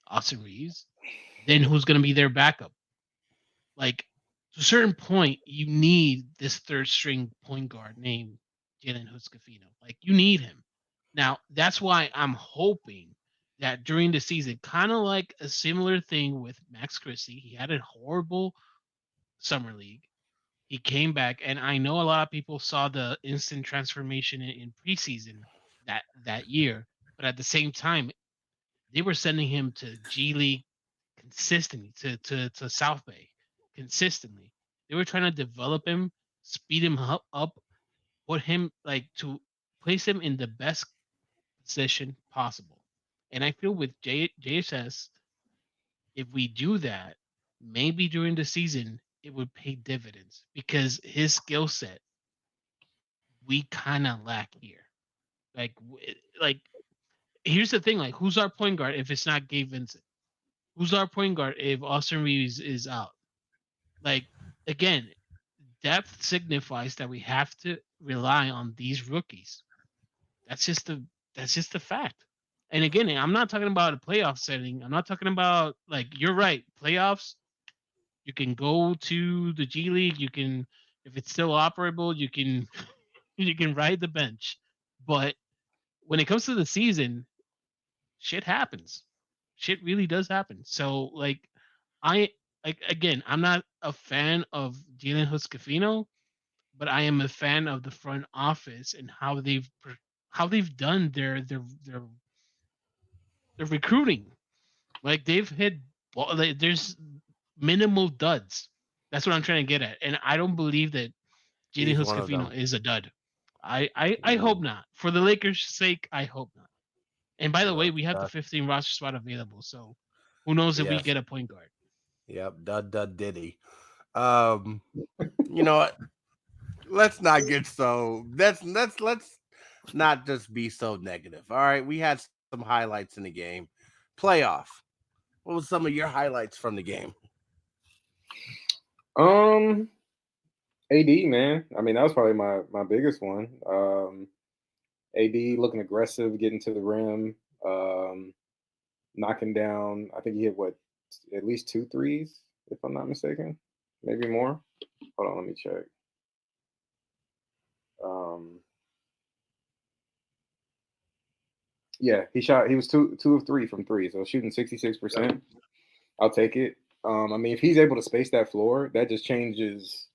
Austin Reeves. Then who's gonna be their backup? Like, to a certain point, you need this third string point guard named Jalen Huscafino. Like, you need him. Now, that's why I'm hoping that during the season, kind of like a similar thing with Max Christie, he had a horrible summer league. He came back, and I know a lot of people saw the instant transformation in preseason that year, but at the same time, they were sending him to G League consistently, to South Bay consistently. They were trying to develop him, speed him up, put him like to place him in the best transition possible. And I feel with JSS, if we do that, maybe during the season it would pay dividends because his skill set we kind of lack here. Like, like here's the thing: like, who's our point guard if it's not Gabe Vincent? Who's our point guard if Austin Reeves is out? Like, again, depth signifies that we have to rely on these rookies. That's just the fact. And again, I'm not talking about a playoff setting. I'm not talking about like you're right, playoffs. You can go to the G League. You can, if it's still operable, you can you can ride the bench. But when it comes to the season, shit happens. Shit really does happen. So like, I like again, I'm not a fan of Jalen Huscafino, but I am a fan of the front office and how they've done their recruiting. Like they've hit, like, there's minimal duds. That's what I'm trying to get at, and I don't believe that Jalen He's one of Huscafino them. is a dud. I hope not. For the Lakers' sake, I hope not. And by the way, Yep. we have the 15 roster spot available, so who knows if we Yes. get a point guard. Yep. Dud diddy. Um, you know what? Let's not get so let's not just be so negative. All right. We had some highlights in the game. Playoff. What was some of your highlights from the game? AD, man. I mean, that was probably my biggest one. AD looking aggressive, getting to the rim, knocking down. I think he hit what, at least 2 threes, if I'm not mistaken, maybe more. Hold on, let me check. Um, yeah, he shot. He was two of three from three, so shooting 66%. I'll take it. I mean, if he's able to space that floor, that just changes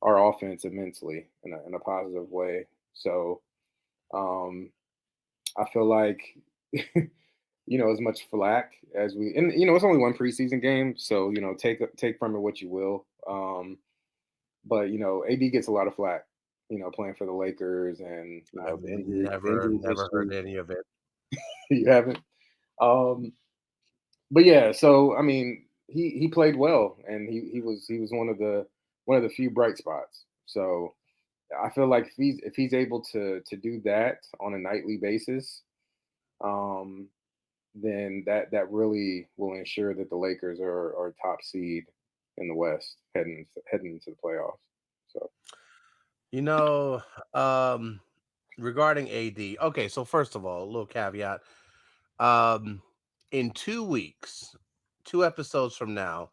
our offense immensely in a positive way. So um, I feel like as much flack as we, and it's only one preseason game, so take from it what you will. But AD gets a lot of flack, playing for the Lakers, and I've the injury never history. heard any of it. You haven't. Um, but yeah, so I mean, he played well, and he was one of the few bright spots. So I feel like if he's able to do that on a nightly basis, um, then that really will ensure that the Lakers are top seed in the West heading into the playoffs. So You know, um, regarding AD. Okay, so first of all, a little caveat. Um, in 2 weeks, 2 episodes from now,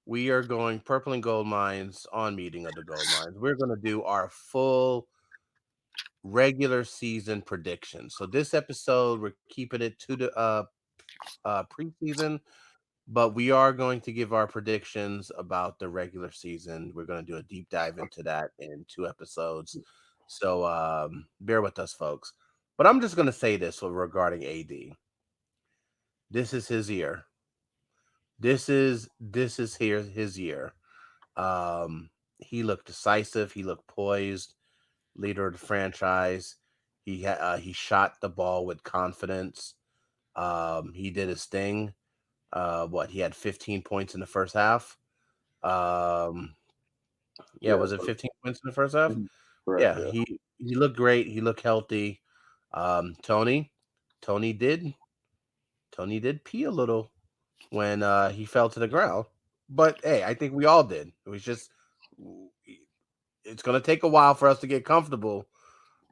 we are going Purple and Gold Mines on Meeting of the Gold Mines. We're going to do our full regular season predictions. So this episode, we're keeping it to the preseason, but we are going to give our predictions about the regular season. We're going to do a deep dive into that in 2 episodes. So bear with us, folks. But I'm just going to say this regarding AD. This is his year. This is here his year. He looked decisive. He looked poised. Leader of the franchise. He shot the ball with confidence. He did his thing. He had 15 points in the first half. Yeah, yeah, was it 15 points in the first half? correct. Yeah, Yeah, he looked great. He looked healthy. Tony, Tony did Tony did pee a little when he fell to the ground. But hey, I think we all did. It was just it's gonna take a while for us to get comfortable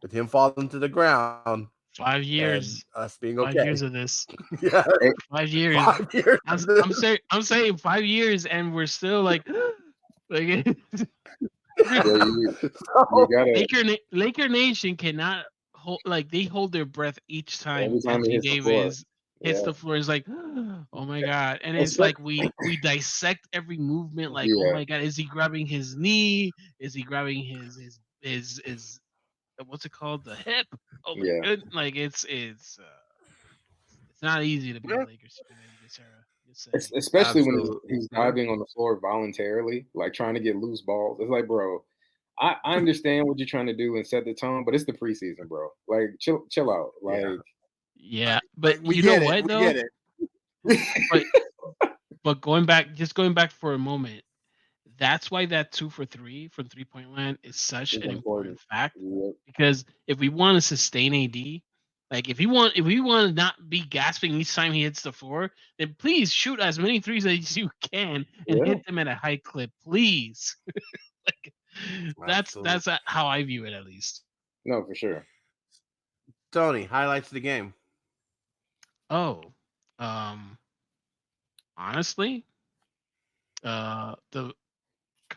with him falling to the ground 5 years, and us being 5 years okay. of this, Yeah, Hey, 5 years. 5 years. I'm saying 5 years, and we're still like, like yeah, you So, gotta Laker Nation cannot hold, like they hold their breath each time every time he Anthony hits the floor. Davis hits Yeah, the floor. It's like, oh my god, and it's Espe- like we dissect every movement. Like, oh yeah, my god, is he grabbing his knee? Is he grabbing his what's it called, the hip? Oh my yeah. god, like it's not easy to be a Lakers fan in this era. Just saying. Especially when absolutely, he's sir. diving on the floor voluntarily, like trying to get loose balls. It's like, bro, I understand what you're trying to do and set the tone, but it's the preseason, bro. Like, chill out. Yeah. Like, Yeah, but We you know get it. what We though? get it. But just going back for a moment, that's why that 2 for 3 from 3-point land is such It's an important important. fact. Yep. Because if we want to sustain AD, like if we want to not be gasping each time he hits the floor, then please shoot as many threes as you can and Yeah. hit them at a high clip, please. Like Absolutely. that's how I view it, at least. No, for sure. Tony, highlights of the game. Oh, honestly, the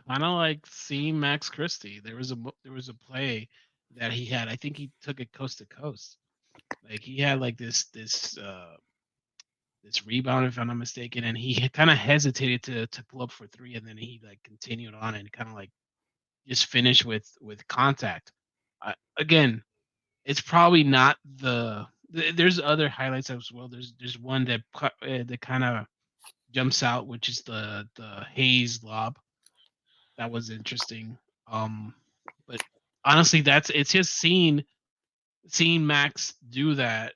kind of like seeing Max Christie. There was a play that he had. I think he took it coast to coast. Like he had like this rebound, if I'm not mistaken, and he kind of hesitated to pull up for three, and then he like continued on and kind of like just finished with contact. Again, it's probably not there's other highlights as well. There's one that kind of jumps out, which is the Hayes lob. That was interesting. But honestly, it's just seeing Max do that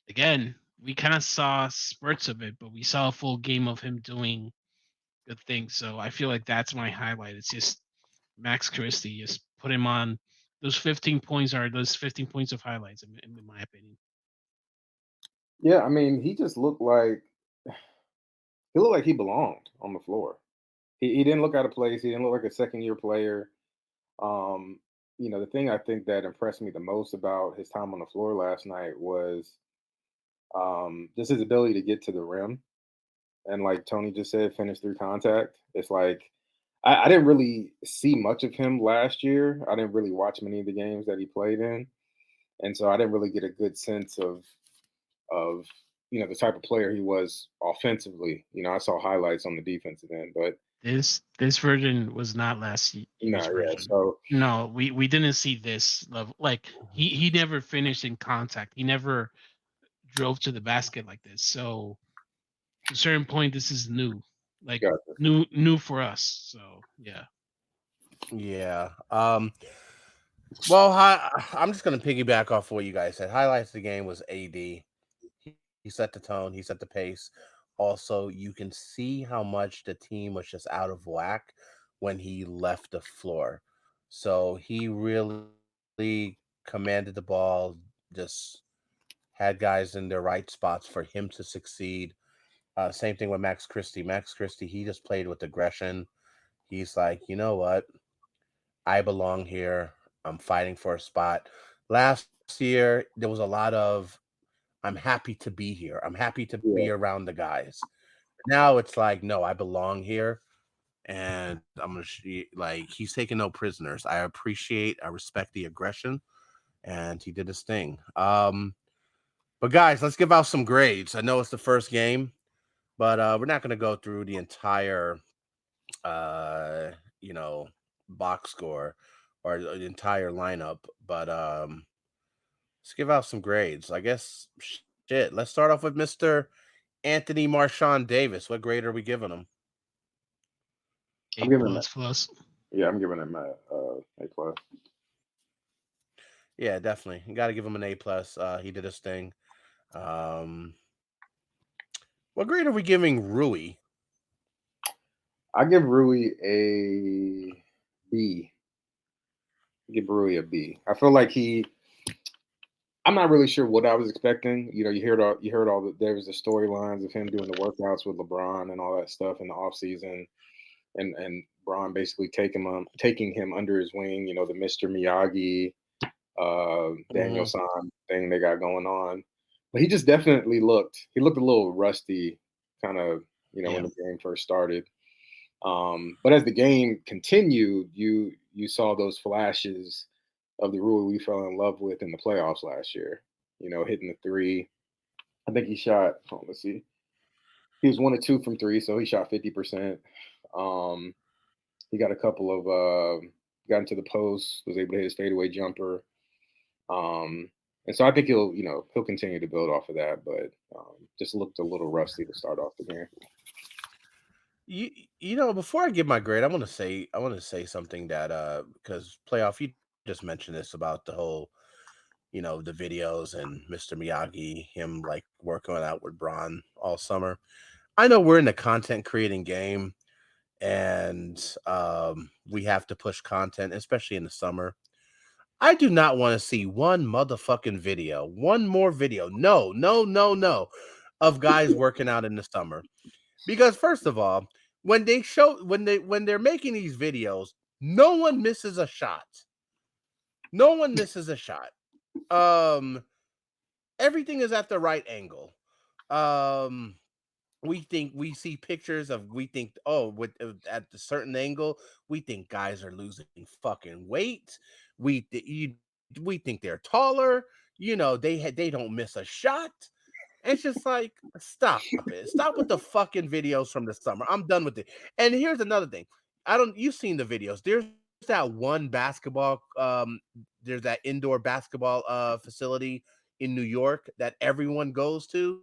again. We kind of saw spurts of it, but we saw a full game of him doing good things. So I feel like that's my highlight. It's just Max Christie. Just put him on. Those 15 points of highlights, in my opinion. Yeah, I mean, he looked like he belonged on the floor. He didn't look out of place. He didn't look like a second year player. Um, the thing I think that impressed me the most about his time on the floor last night was just his ability to get to the rim and, like Tony just said, finish through contact. It's like I didn't really see much of him last year. I didn't really watch many of the games that he played in, and so I didn't really get a good sense of the type of player he was offensively. I saw highlights on the defensive end, but This version was not last no, year's yeah. version. So No, we didn't see this level. Like he never finished in contact. He never drove to the basket like this. So to a certain point, this is new, like gotcha. new for us. So yeah. Yeah. Well, I'm just gonna piggyback off what you guys said. Highlights of the game was AD. He set the tone. He set the pace. Also, you can see how much the team was just out of whack when he left the floor. So he really commanded the ball. Just had guys in their right spots for him to succeed. Same thing with Max Christie. Max Christie, he just played with aggression. He's like, you know what? I belong here. I'm fighting for a spot. Last year, there was a lot of I'm happy to be here. I'm happy to Yeah, be around the guys. Now it's like, no, I belong here, and I'm gonna like he's taking no prisoners. I respect the aggression, and he did his thing. But guys, let's give out some grades. I know it's the first game, but we're not gonna go through the entire uh you know box score or the entire lineup, but let's give out some grades. I guess shit. Let's start off with Mr. Anthony Marshawn Davis. What grade are we giving him? I'm A giving him. plus. Yeah, I'm giving him a plus. Yeah, definitely. You got to give him an A plus. He did his thing. Um, what grade are we giving Rui? I give Rui a B. Give Rui a B. I feel like I'm not really sure what I was expecting. You heard all there was the storylines of him doing the workouts with LeBron and all that stuff in the off season, and Bron basically taking him under his wing. The Mr. Miyagi, Daniel Mhm. San thing they got going on. But he just definitely looked a little rusty, kind of when Yeah. the game first started. But as the game continued, you saw those flashes of the Rui we fell in love with in the playoffs last year. Hitting the three. I think he shot. Let's see. He was 1 of 2 from three, so he shot 50%. Um, he got a couple of got into the post, was able to hit his fadeaway jumper. Um, and so I think he'll continue to build off of that, but just looked a little rusty to start off the game. Before I give my grade, I want to say something that because playoff, you just mentioned this about the whole the videos and Mr. Miyagi, him like working out with Braun all summer. I know we're in the content creating game, and we have to push content, especially in the summer. I do not want to see one motherfucking video, one more video. No, no, no, no, of guys working out in the summer. Because first of all, when they're making these videos, no one misses a shot. No one misses a shot. Everything is at the right angle. Um, we see pictures of with at a certain angle we think guys are losing fucking weight. We th- you, we think they're taller. They don't miss a shot. It's just like, stop it. Stop with the fucking videos from the summer. I'm done with it. And here's another thing. You've seen the videos. There's that one basketball there's that indoor basketball facility in New York that everyone goes to.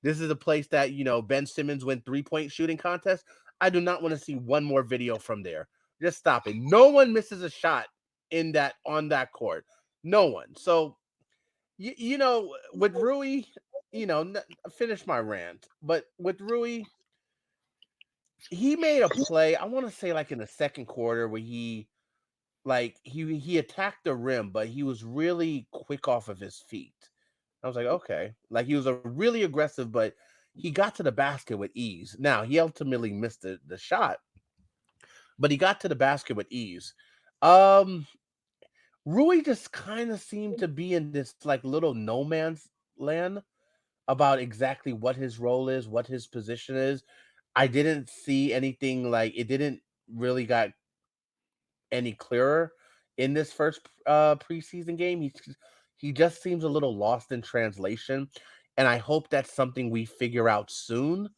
This is a place that, Ben Simmons win 3-point shooting contest. I do not want to see one more video from there. Just stop it. No one misses a shot on that court. No one. So with Rui, finish my rant. But with Rui, he made a play. I want to say like in the second quarter where he attacked the rim, but he was really quick off of his feet. I was like, okay, like he was a really aggressive, but he got to the basket with ease. Now he ultimately missed the shot, but he got to the basket with ease. Um, Rui just kind of seemed to be in this like little no man's land about exactly what his role is, what his position is. I didn't see anything, like it didn't really got any clearer in this first preseason game. He just seems a little lost in translation, and I hope that's something we figure out soon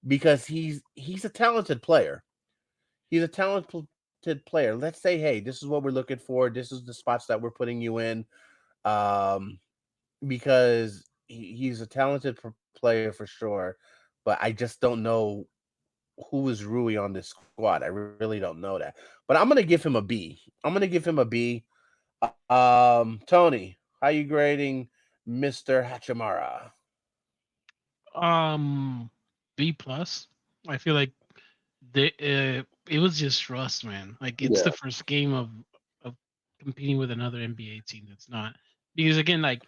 because he's a talented player. He's a talented player. Let's say, hey, this is what we're looking for. This is the spots that we're putting you in. Um, because he's a talented player for sure, but I just don't know who is Rui on this squad. I really don't know that. But I'm gonna give him a B. I'm gonna give him a B. Tony, how you grading Mr. Hachimara? B plus. I feel like it was just rust, man. Like it's Yeah. the first game of competing with another NBA team that's not, because again, like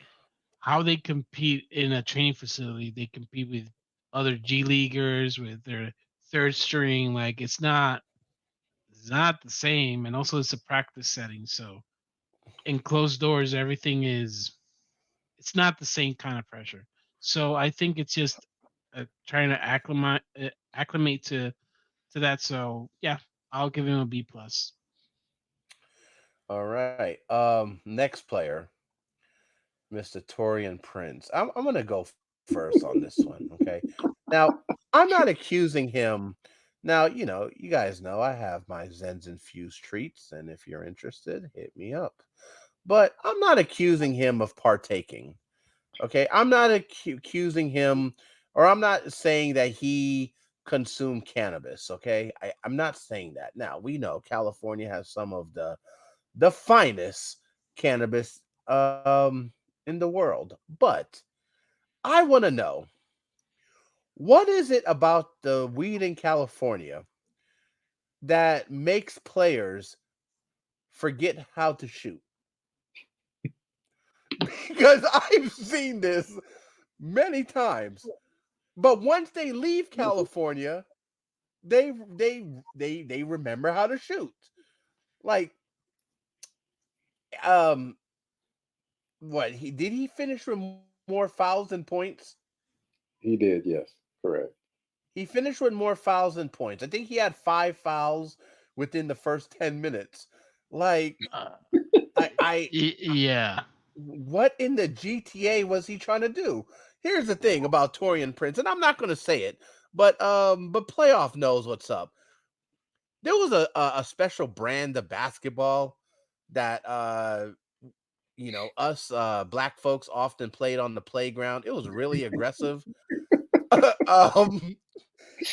how they compete in a training facility, they compete with other G leaguers with their third string. Like it's not the same, and also it's a practice setting, so in closed doors, everything is, it's not the same kind of pressure. So I think it's just trying to acclimate to that. So yeah, I'll give him a B plus. All right. Next player, Mr. Torian Prince. I'm gonna go first on this one. Okay. Now, I'm not accusing him. Now, you guys know I have my Zens infused treats, and if you're interested, hit me up. But I'm not accusing him of partaking. Okay, I'm not accusing him, or I'm not saying that he consumed cannabis. Okay, I'm not saying that. Now we know California has some of the finest cannabis in the world, but I want to know, what is it about the weed in California that makes players forget how to shoot? Because I've seen this many times. But once they leave California, they remember how to shoot. Like, um, what he finish with more fouls than points? He did, yes. Correct. He finished with more fouls than points. I think he had 5 fouls within the first 10 minutes. Like, Uh, I yeah. what in the GTA was he trying to do? Here's the thing about Torian Prince, and I'm not going to say it, but playoff knows what's up. There was a special brand of basketball that us black folks often played on the playground. It was really aggressive. um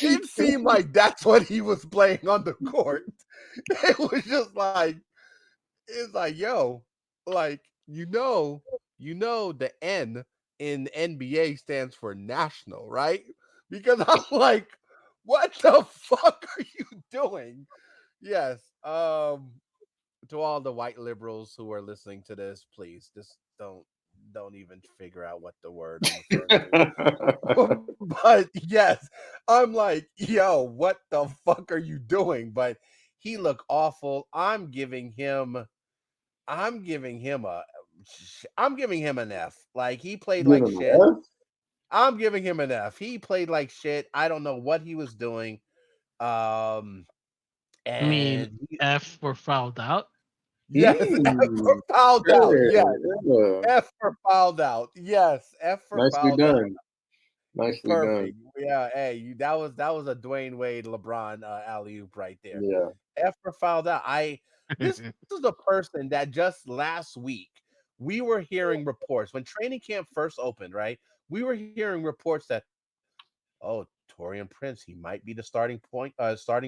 it seemed like that's what he was playing on the court. It was just like, it's like, yo, like you know the N in NBA stands for national, right? Because I'm like, what the fuck are you doing? Yes. To all the white liberals who are listening to this, please just don't even figure out what the word I'm referring to. But yes, I'm like, yo, what the fuck are you doing? But he looked awful. I'm giving him an F. Like he played Give like him shit. an F? I'm giving him an F. He played like shit. I don't know what he was doing. Um I mean, and F were fouled out. yes, F for Mm, fouled out. yeah, Yes. yeah. F for fouled out. Yes, F for Nicely fouled out. done. Nicely done. Perfect. Yeah, hey, that was a Dwayne Wade LeBron alley oop right there. Yeah. F for fouled out. This is the person that just last week we were hearing reports when training camp first opened, right? We were hearing reports that Torian Prince, he might be the starting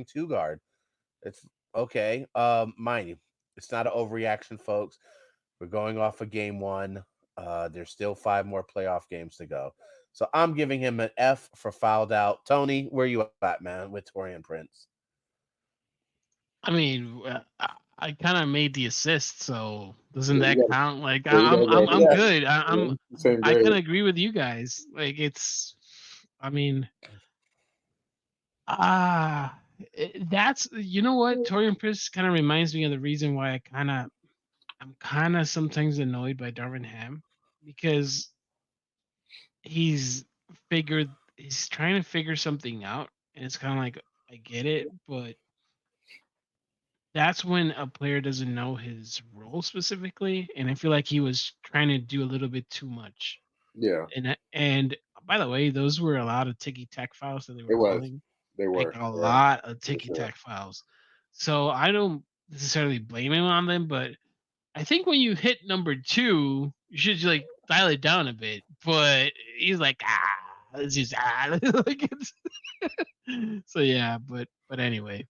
two guard. It's okay. Mind you, it's not an overreaction, folks. We're going off of game one. There's still 5 more playoff games to go. So I'm giving him an F for fouled out. Tony, where you at, man, with Torian Prince? I mean, I kind of made the assist, so doesn't Yeah, that count? Like you gotta go. I'm Yeah. good. Yeah, same I grade. kind of agree with you guys. Like it's, I mean, ah, that's you know what Torian Prince kind of reminds me of the reason why I'm kind of sometimes annoyed by Darvin Ham because he's he's trying to figure something out, and it's kind of like I get it, but that's when a player doesn't know his role specifically, and I feel like he was trying to do a little bit too much. Yeah, And by the way, those were a lot of ticky tack fouls that they were it was. calling, They like were. a Yeah, lot of for ticky sure. tack fouls. So I don't necessarily blame him on them, but I think when you hit number two, you should like dial it down a bit. But he's like, it's just like it's so yeah. But anyway,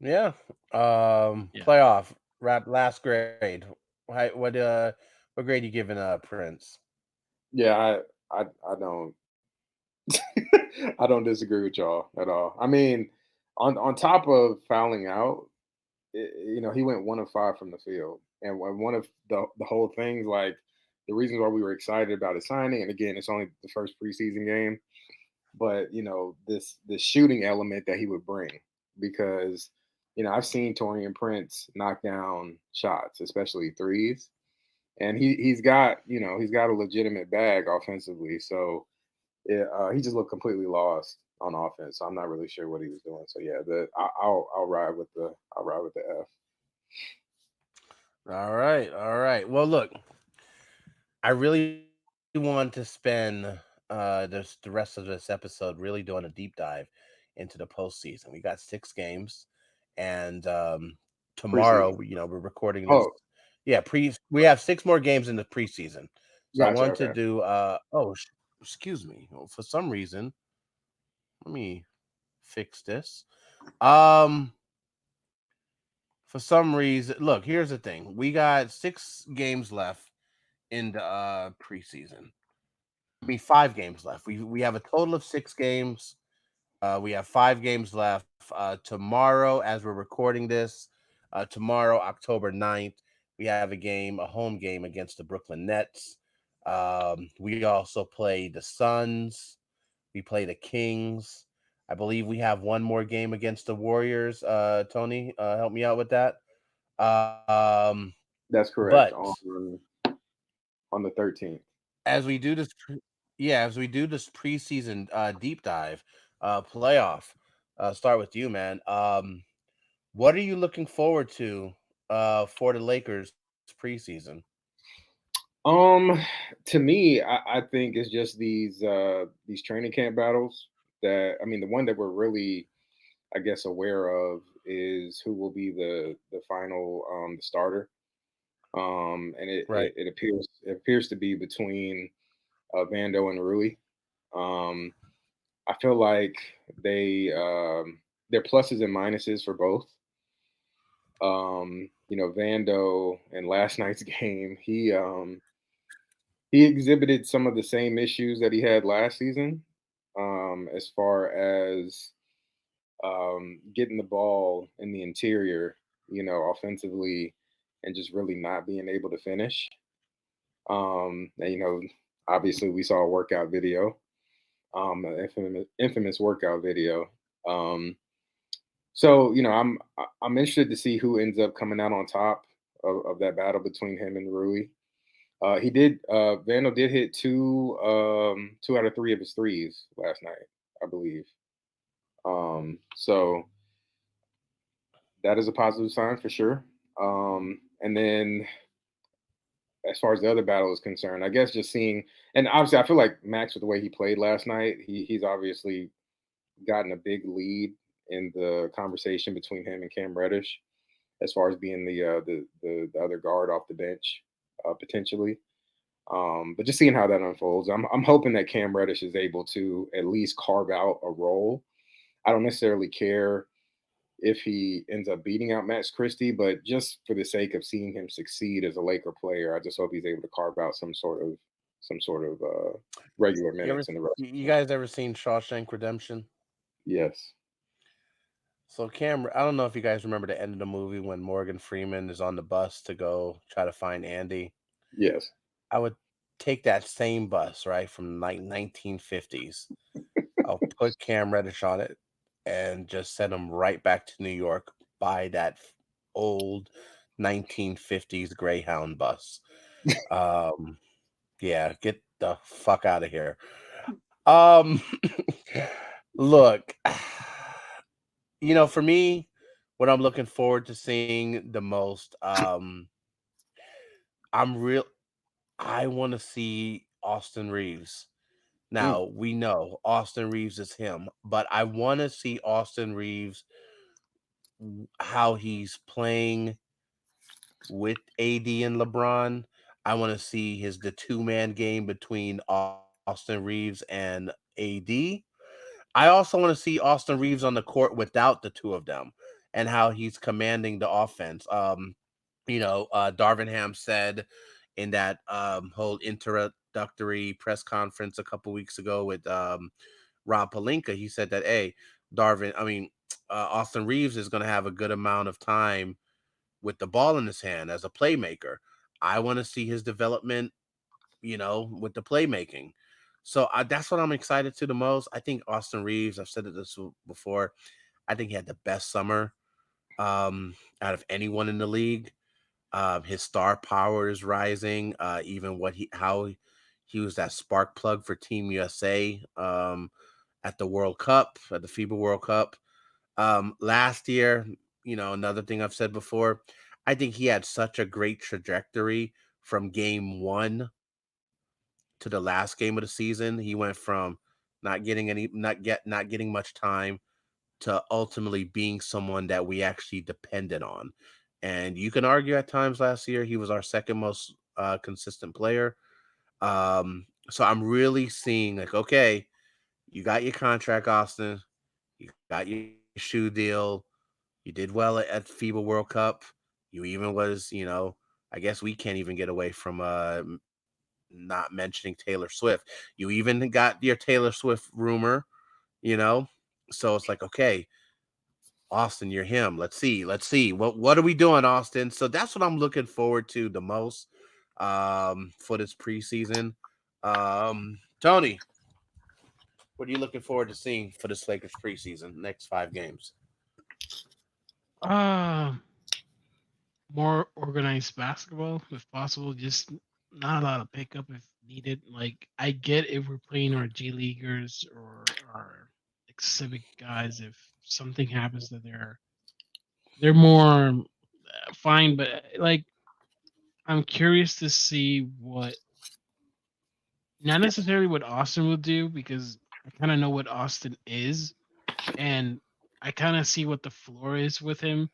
Yeah. yeah. Playoff wrap last grade. What grade you giving Prince? Yeah, I don't I don't disagree with y'all at all. I mean, on top of fouling out, he went 1 of 5 from the field, and one of the whole things, like the reasons why we were excited about his signing, and again, it's only the first preseason game, but this shooting element that he would bring, because I've seen Torian Prince knock down shots, especially threes, and he's got a legitimate bag offensively, so he just looked completely lost on offense. So I'm not really sure what he was doing. So yeah, I'll ride with the F. All right, all right. Well, look, I really want to spend the rest of this episode really doing a deep dive into the postseason. We got 6 games, and tomorrow, Preseason. we're recording this. Oh, Yeah, we have 6 more games in the preseason. So I gotcha. want to Okay. do. Excuse me. For some reason, let me fix this. Um, for some reason, look. Here's the thing. We got 6 games left in the preseason. I mean, 5 games left. We have a total of 6 games. We have 5 games left. Tomorrow, as we're recording this, tomorrow, October 9th, we have a home game against the Brooklyn Nets. We also play the Suns. We play the Kings. I believe we have one more game against the Warriors. Tony, help me out with that. Um, That's correct. but On the 13th. as we do this, as we do this preseason deep dive, playoff, start with you, man. What are you looking forward to for the Lakers preseason? Um, to me, I think it's just these training camp battles. That I mean, the one that we're really, I guess, aware of is who will be the final starter. And it, Right. it, it appears to be between Vando and Rui. Um, I feel like they're pluses and minuses for both. Vando in last night's game, he exhibited some of the same issues that he had last season, as far as getting the ball in the interior, offensively, and just really not being able to finish. And obviously we saw a workout video, an infamous workout video. Um, so I'm interested to see who ends up coming out on top of that battle between him and Rui. He did. Vando did hit two out of three of his threes last night, I believe. So that is a positive sign for sure. And then as far as the other battle is concerned, I guess just seeing, and obviously I feel like Max with the way he played last night, he's obviously gotten a big lead in the conversation between him and Cam Reddish as far as being the other guard off the bench, potentially. But just seeing how that unfolds, I'm hoping that Cam Reddish is able to at least carve out a role. I don't necessarily care if he ends up beating out Max Christie, but just for the sake of seeing him succeed as a Laker player, I just hope he's able to carve out some sort of regular You ever minutes in the rest. you guys ever seen Shawshank Redemption? Yes, So Cam, I don't know if you guys remember the end of the movie when Morgan Freeman is on the bus to go try to find Andy. yes. I would take that same bus, right, from like 1950s. I'll put Cam Reddish on it and just send him right back to New York by that old 1950s Greyhound bus. Um, yeah, get the fuck out of here. Um, look, for me, what I'm looking forward to seeing the most, I'm real. I want to see Austin Reeves. Mm, Now, we know Austin Reeves is him, but I want to see Austin Reeves how he's playing with AD and LeBron. I want to see the two-man game between Austin Reeves and AD. I also want to see Austin Reeves on the court without the two of them and how he's commanding the offense. Darvin Ham said in that whole introductory press conference a couple weeks ago with Rob Palinka, he said that, hey, Austin Reeves is going to have a good amount of time with the ball in his hand as a playmaker. I want to see his development, with the playmaking. So that's what I'm excited to the most. I think Austin Reeves, I've said it this before, I think he had the best summer out of anyone in the league. His star power is rising. Even how he was that spark plug for Team USA at the World Cup, at the FIBA World Cup. Last year, another thing I've said before, I think he had such a great trajectory from game one to the last game of the season. He went from not getting much time to ultimately being someone that we actually depended on. And you can argue at times last year he was our second most consistent player. So I'm really seeing like, okay, you got your contract, Austin. You got your shoe deal. You did well at FIBA World Cup. You even was, I guess we can't even get away from not mentioning Taylor Swift. You even got your Taylor Swift rumor, you know. So it's like, okay, Austin, you're him. Let's see. What are we doing, Austin? So that's what I'm looking forward to the most for this preseason. Tony, what are you looking forward to seeing for this Lakers preseason, next 5 games? Uh, more organized basketball if possible. Just not a lot of pickup if needed. Like I get if we're playing our G leaguers or our like civic guys, if something happens that they're more fine. But like I'm curious to see what, not necessarily what Austin will do because I kind of know what Austin is, and I kind of see what the floor is with him,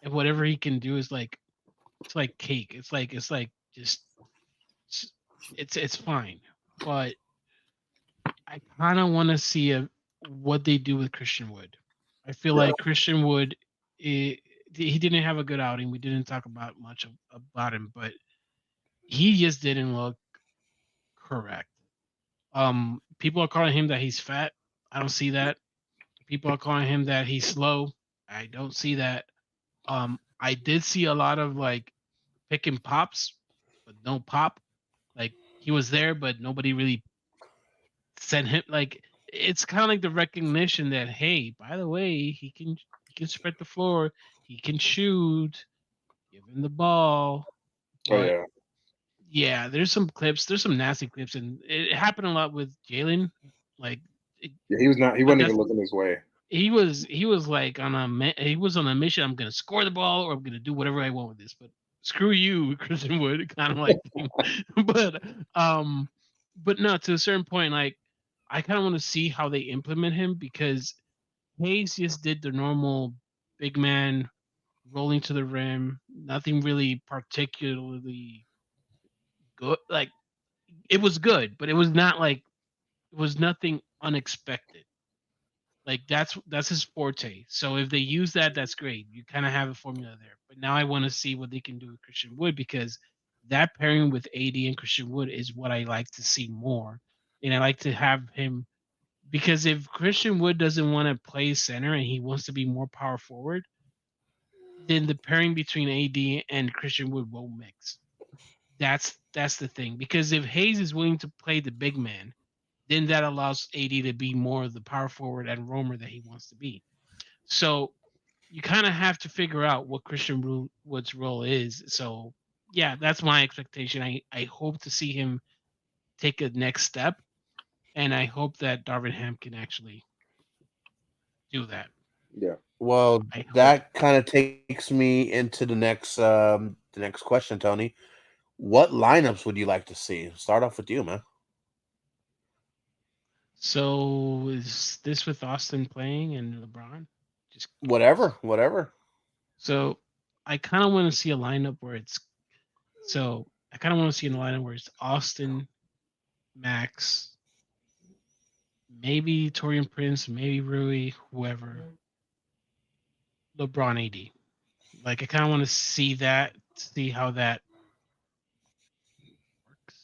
and whatever he can do is like it's like cake. It's like just it's fine, but I kind of want to see what they do with Christian Wood. I feel yeah, like Christian Wood, he didn't have a good outing. We didn't talk about much about him, but he just didn't look correct. People are calling him that he's fat. I don't see that. People are calling him that he's slow. I don't see that. I did see a lot of like picking pops, but no pop. Like he was there, but nobody really sent him. Like it's kind of like the recognition that hey, by the way, he can spread the floor, he can shoot, give him the ball. Oh But yeah, yeah, there's some clips, there's some nasty clips, and it happened a lot with Jalen. Like, it, yeah. He was not. He but wasn't even that's looking his way. he was like he was on a mission. I'm gonna score the ball, or I'm gonna do whatever I want with this. But screw you, Christian Wood, kind of like thing. but um, but no, to a certain point, like I kind of want to see how they implement him because Hayes just did the normal big man rolling to the rim, nothing really particularly good. Like it was good, but it was not like it was nothing unexpected. Like that's his forte. So if they use that, that's great. You kind of have a formula there. But now I want to see what they can do with Christian Wood because that pairing with AD and Christian Wood is what I like to see more. And I like to have him because if Christian Wood doesn't want to play center and he wants to be more power forward, then the pairing between AD and Christian Wood won't mix. That's the thing. Because if Hayes is willing to play the big man, then that allows AD to be more of the power forward and roamer that he wants to be. So you kind of have to figure out what Christian Wood's role is. So yeah, that's my expectation. I hope to see him take a next step, and I hope that Darvin Ham can actually do that. Yeah. Well, I hope. that kind of takes me into the next question, Tony. What lineups would you like to see? Start off with you, man. So is this with Austin playing and LeBron? Just curious. Whatever. So I kind of want to see a lineup where it's so I kind of want to see in the lineup where it's Austin, Max, maybe Torian Prince, maybe Rui, whoever, LeBron AD. Like I kind of want to see that, see how that works.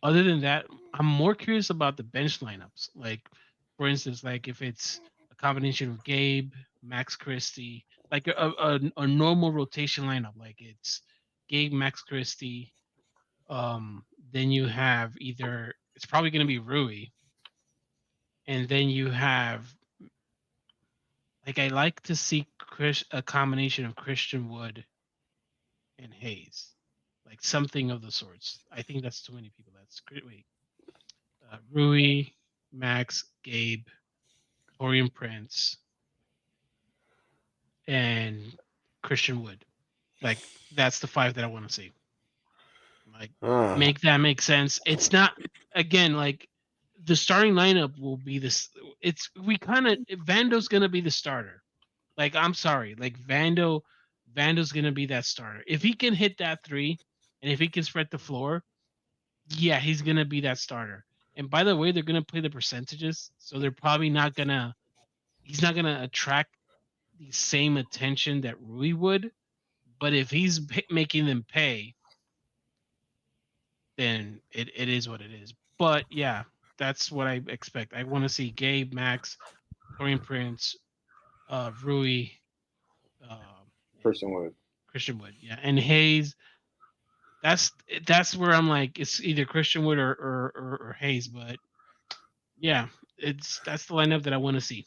Other than that, I'm more curious about the bench lineups. Like for instance, like if it's a combination of Gabe, Max Christie, like a normal rotation lineup, like it's Gabe, Max Christie. Then you have either it's probably going to be Rui, and then you have like I like to see a combination of Christian Wood and Hayes, like something of the sorts. I think that's too many people. That's great. Wait, Rui, Max, Gabe, Torian Prince, and Christian Wood. Like that's the five that I want to see. Like Uh, make that make sense. It's not again like the starting lineup will be this. It's we kind of Vando's gonna be the starter. Like I'm sorry, like Vando's gonna be that starter. If he can hit that three, and if he can spread the floor, yeah, he's gonna be that starter. And by the way, they're gonna play the percentages, so they're probably not gonna. He's not gonna attract the same attention that Rui would. But if he's making them pay, then it is what it is. But yeah, that's what I expect. I want to see Gabe, Max, Torian Prince, Rui, and Christian Wood. Christian Wood. Yeah, and Hayes. That's that's where I'm like it's either Christian Wood or Hayes. But yeah, it's that's the lineup that I want to see.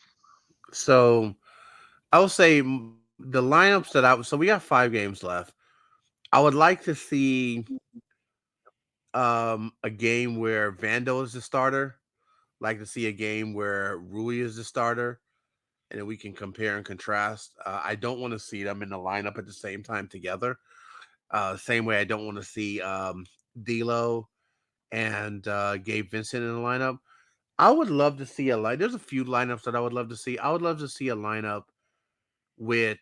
so I will say the lineups that I so we got 5 games left. I would like to see a game where Vando is the starter. Like to see a game where Rui is the starter, and then we can compare and contrast. I don't want to see them in the lineup at the same time together. Same way I don't want to see D'Lo and Gabe Vincent in the lineup. I would love to see a line. There's a few lineups that I would love to see. I would love to see a lineup with.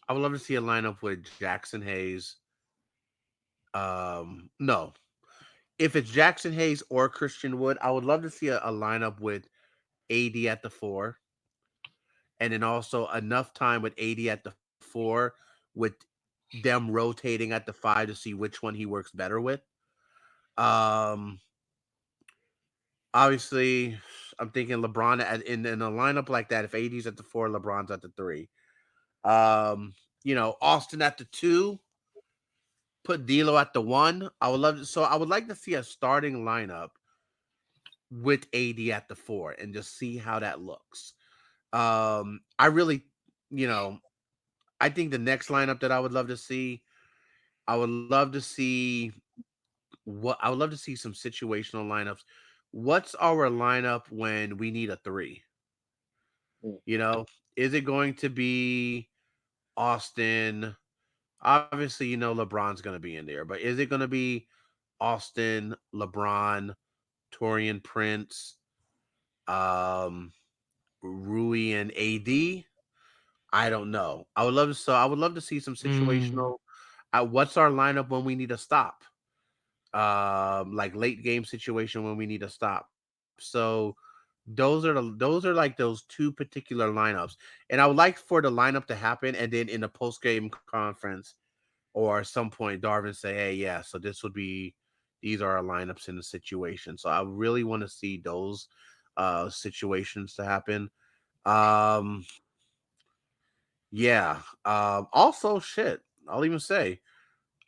I would love to see a lineup with Jackson Hayes. No, if it's Jackson Hayes or Christian Wood, I would love to see a lineup with AD at the 4 and then also enough time with AD at the 4 with them rotating at the 5 to see which one he works better with. Um, Obviously, I'm thinking LeBron in a lineup like that. If AD's at the 4, LeBron's at the 3. Austin at the 2. Put D'Lo at the 1. I would like to see a starting lineup with AD at the 4 and just see how that looks. I really, you know, I think the next lineup that I would love to see, I would love to see I would love to see some situational lineups. What's our lineup when we need a 3? Mm. You know, is it going to be Austin? Obviously, LeBron's going to be in there, but is it going to be Austin, LeBron, Torian Prince, um, Rui, and AD? I don't know. I would love to see some Mm, situational. What's our lineup when we need a stop? Like late game situation when we need a stop. So those are like those two particular lineups, and I would like for the lineup to happen, and then in the post game conference or at some point, Darvin say, "Hey, yeah, so these are our lineups in the situation." So I really want to see those situations to happen. Um, yeah. Also, shit. I'll even say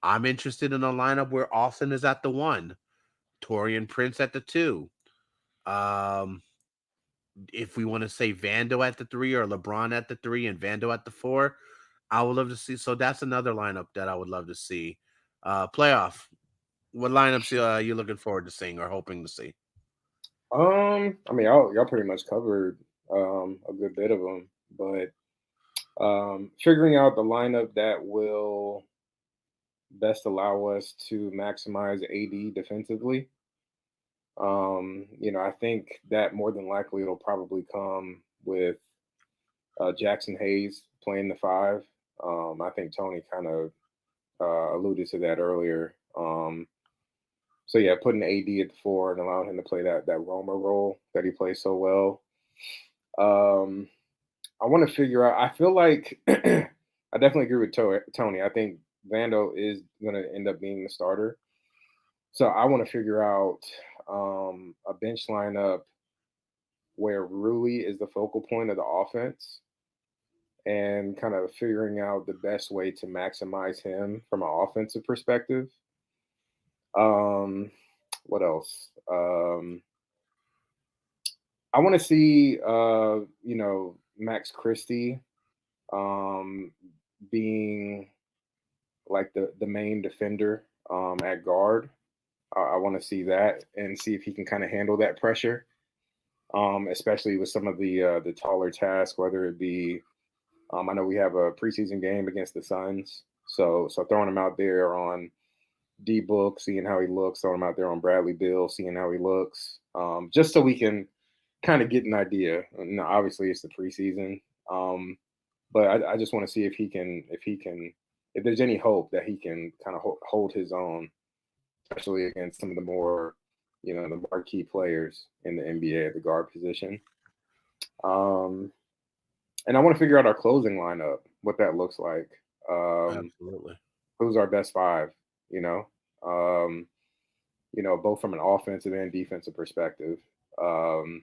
I'm interested in a lineup where Austin is at the 1, Torian Prince at the 2. Um, if we want to say Vando at the 3 or LeBron at the 3 and Vando at the 4, I would love to see. So that's another lineup that I would love to see. Playoff. What lineups are you looking forward to seeing or hoping to see? I mean, y'all pretty much covered a good bit of them, but figuring out the lineup that will best allow us to maximize AD defensively. I think that more than likely it'll probably come with Jackson Hayes playing the 5. I think Tony kind of alluded to that earlier. So yeah, putting AD at the 4 and allowing him to play that Roma role that he plays so well. Um, I want to figure out. I feel like I definitely agree with Tony. I think Vando is going to end up being the starter. So I want to figure out a bench lineup where Rui is the focal point of the offense and kind of figuring out the best way to maximize him from an offensive perspective. Um, what else? I want to see, Max Christie um, being like the main defender at guard. I want to see that and see if he can kind of handle that pressure, especially with some of the taller tasks, whether it be. I know we have a preseason game against the Suns, so throwing him out there on D Book, seeing how he looks, throwing him out there on Bradley Bill, seeing how he looks, just so we can kind of get an idea. Now, obviously, it's the preseason, um, but I just want to see if there's any hope that he can kind of hold his own, especially against some of the more, the marquee players in the NBA at the guard position. Um, and I want to figure out our closing lineup, what that looks like. Um, Absolutely. who's our best 5? You know, um, both from an offensive and defensive perspective. Um,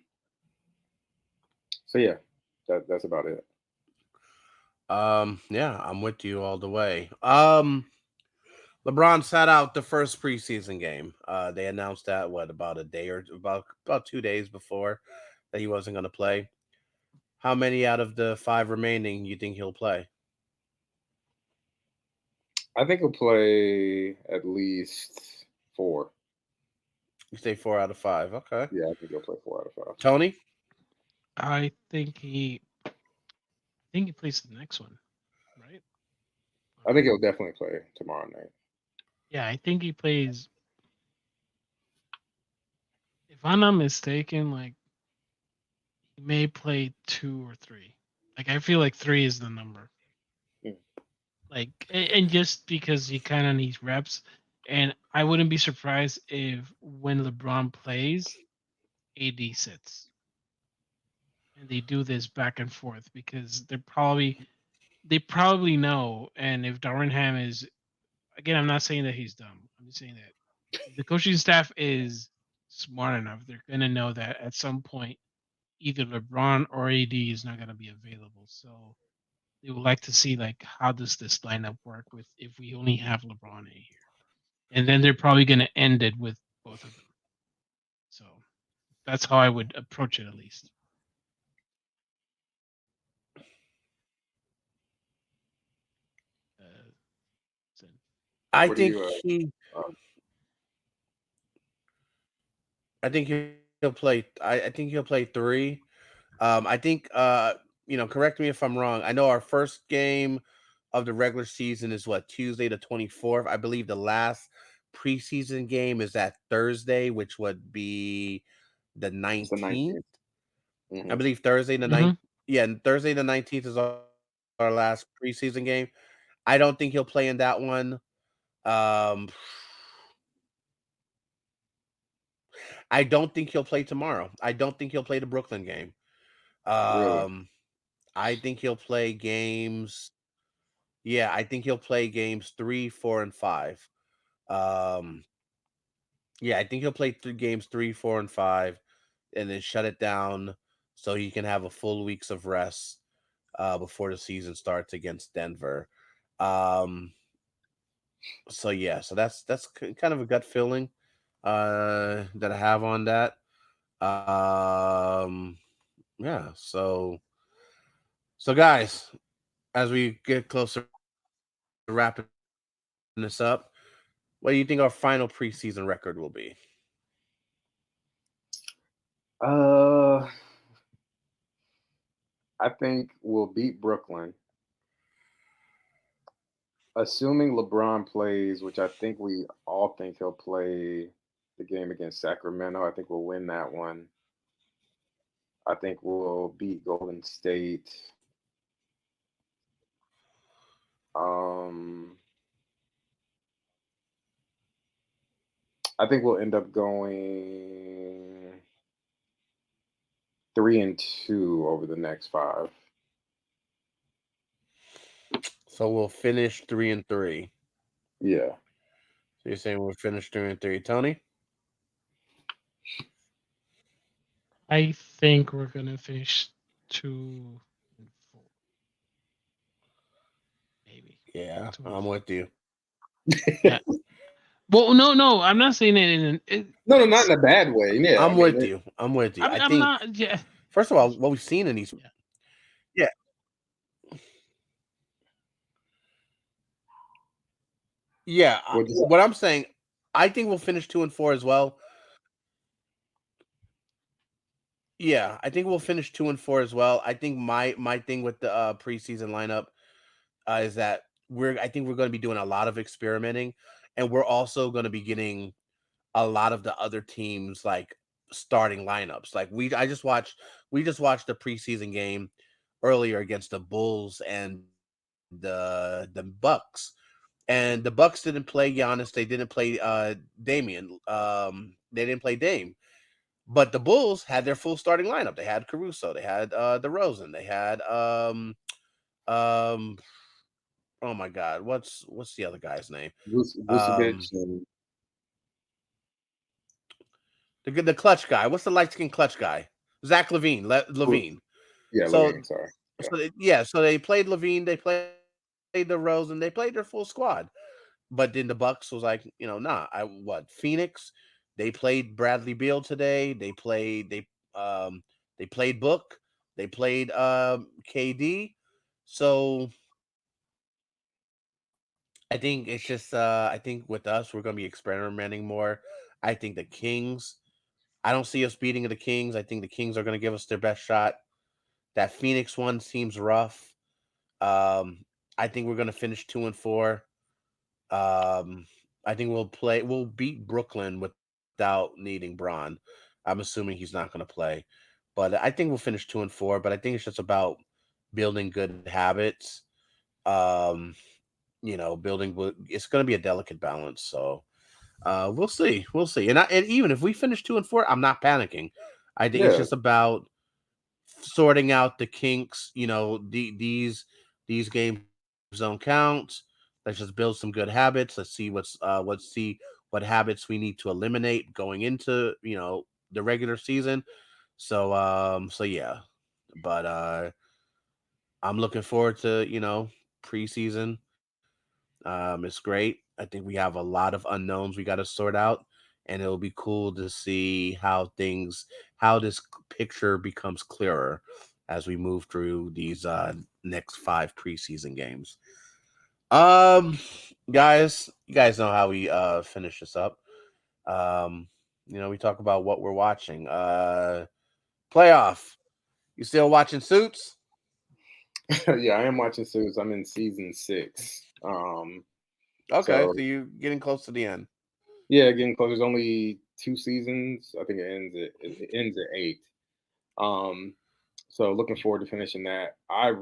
so yeah, that's about it. Yeah, I'm with you all the way. LeBron sat out the first preseason game. They announced that about a day or about 2 days before that he wasn't going to play. How many out of the 5 remaining you think he'll play? I think he'll play at least 4. You say 4 out of 5. Okay. Yeah, I think he'll play 4 out of 5. Tony? I think he plays the next one, right? I think Um, he'll definitely play tomorrow night. yeah, I think he plays. If I'm not mistaken, like he may play 2 or 3. Like I feel like 3 is the number. Mm. Like, and just because he kind of needs reps, and I wouldn't be surprised if when LeBron plays, AD sits, and they do this back and forth because they probably know. And if Darwin Ham is, again, I'm not saying that he's dumb. I'm just saying that if the coaching staff is smart enough, they're gonna know that at some point either LeBron or AD is not gonna be available. So they would like to see like how does this lineup work with if we only have LeBron in here, and then they're probably gonna end it with both of them. So that's how I would approach it at least. Uh, so- I What do think you? he. Uh, I think he'll play. I think he'll play three. I think. Correct me if I'm wrong. I know our first game of the regular season is what, Tuesday the 24th. I believe the last preseason game is that Thursday, which would be the it's the 19th. 19th. I Hmm. believe Thursday the Mhm. 9th. Yeah, and Thursday the 19th is our last preseason game. I don't think he'll play in that one. Um, I don't think he'll play tomorrow. I don't think he'll play the Brooklyn game. Really? Um, I think he'll play games. Yeah, I think he'll play games 3, 4, and 5. Um, yeah, I think he'll play games 3, 4, and 5, and then shut it down so he can have a full weeks of rest before the season starts against Denver. Um, so yeah, so that's kind of a gut feeling that I have on that. Um, yeah, so guys, as we get closer to wrapping this up, what do you think our final preseason record will be? Uh, I think we'll beat Brooklyn, assuming LeBron plays, which I think we all think he'll play the game against Sacramento. I think we'll win that one. I think we'll beat Golden State. Um, I think we'll end up going 3-2 over the next five. So we'll finish 3-3. Yeah. So you're saying we'll finish 3-3, Tony? I think we're gonna finish 2-4, maybe Yeah, two and I'm four. with you. Yeah. Well, no, I'm not saying it. No, no, not It's. in a bad way. Yeah, I I'm mean, with you. I'm with you. I I'm think not. Yeah. first of all, what we've seen in these, Yeah. yeah, yeah. what you What I'm saying, I think we'll finish 2-4 as well. Yeah, I think we'll finish 2-4 as well. I think my thing with the preseason lineup is that I think we're going to be doing a lot of experimenting, and we're also going to be getting a lot of the other teams like starting lineups. Like we just watched the preseason game earlier against the Bulls and the Bucks. And the Bucks didn't play Giannis, they didn't play Damian. They didn't play Dame. But the Bulls had their full starting lineup. They had Caruso, they had DeRozan, they had um oh my god, what's the other guy's name? Vucevic Um and the clutch guy. What's the light skinned clutch guy? Zach Levine. Levine. yeah, So Levine. Sorry. Yeah. so they played Levine, they played the Rose, and they played their full squad. But then the Bucks was like, nah. Phoenix? They played Bradley Beal today. Um they played Book. They played KD. So I think with us we're gonna be experimenting more. I think the Kings. I don't see us beating the Kings. I think the Kings are going to give us their best shot. That Phoenix one seems rough. Um, I think we're going to finish 2-4. Um, I think we'll beat Brooklyn without needing Braun. I'm assuming he's not going to play, but I think we'll finish 2-4. But I think it's just about building good habits. Um, it's going to be a delicate balance. So we'll see. And even if we finish 2-4, I'm not panicking. I think it's Yeah. just about sorting out the kinks. These games don't count. Let's just build some good habits. Let's see what habits we need to eliminate going into the regular season. So yeah, but I'm looking forward to preseason. It's great. I think we have a lot of unknowns we got to sort out, and it'll be cool to see how this picture becomes clearer as we move through these next 5 preseason games. Um, guys, you guys know how we finish this up. Um, we talk about what we're watching. Playoff. You still watching Suits? Yeah, I am watching Suits. I'm in season 6. Okay, So so you're getting close to the end. yeah, getting close. There's only 2 seasons. I think it ends at 8. Um, so looking forward to finishing that. I've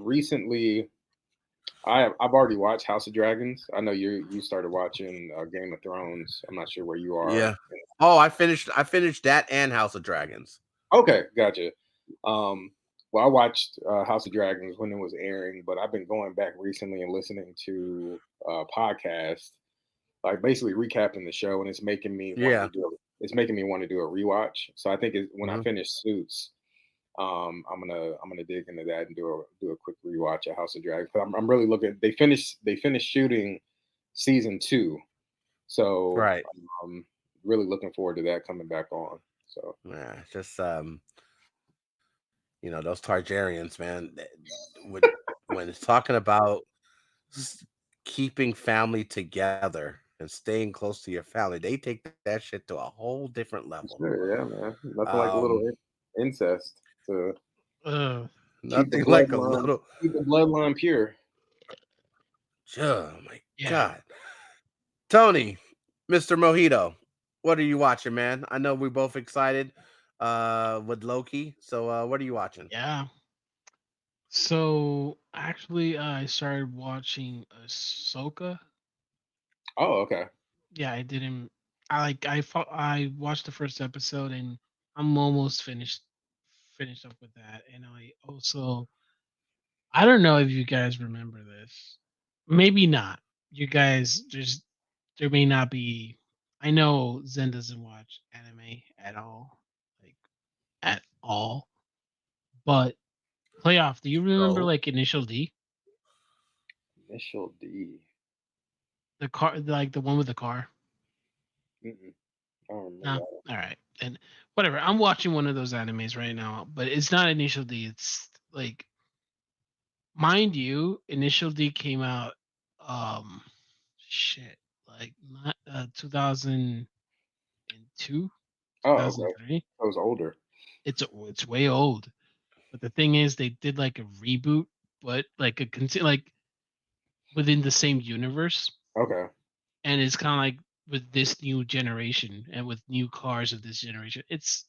already watched House of Dragons. I know you started watching Game of Thrones. I'm not sure where you are. Yeah. Oh, I finished that and House of Dragons. Okay, gotcha. Um, well, I watched House of Dragons when it was airing, but I've been going back recently and listening to podcasts, like basically recapping the show, and Yeah. it's making me want to do a rewatch. So I think when I Mhm. finish Suits, I'm gonna dig into that and do a quick rewatch of House of Dragons. 'Cause I'm really looking. They finished shooting season 2, so Right. I'm really looking forward to that coming back on. So Yeah. Just those Targaryens, man. When when it's talking about s- keeping family together and staying close to your family, they take that shit to a whole different level. sure, yeah, man. Nothing like a Um, little incest to keep the Nothing like a bloodline little. keep the bloodline pure. Oh my Yeah. god, Tony, Mr. Mojito, what are you watching, man? I know we're both excited with Loki. So what are you watching? Yeah. So actually, I started watching Ahsoka. Oh, okay. Yeah, I didn't. I watched the first episode and I'm almost finished up with that. And I don't know if you guys remember this. Maybe not. You guys there may not be. I know Zen doesn't watch anime at all, like at all. But playoff. Do you remember So like Initial D, Initial D. the car, like the one with the car? Mm-mm, I don't remember No. that. All right. And whatever. I'm watching one of those animes right now, but it's not Initial D. It's like, mind you, Initial D came out, um, shit, like not 2002, Oh, okay. 2003. I was older. It's way old. But the thing is, they did like a reboot, but like like within the same universe, Okay. and it's kind of like with this new generation and with new cars of this generation. It's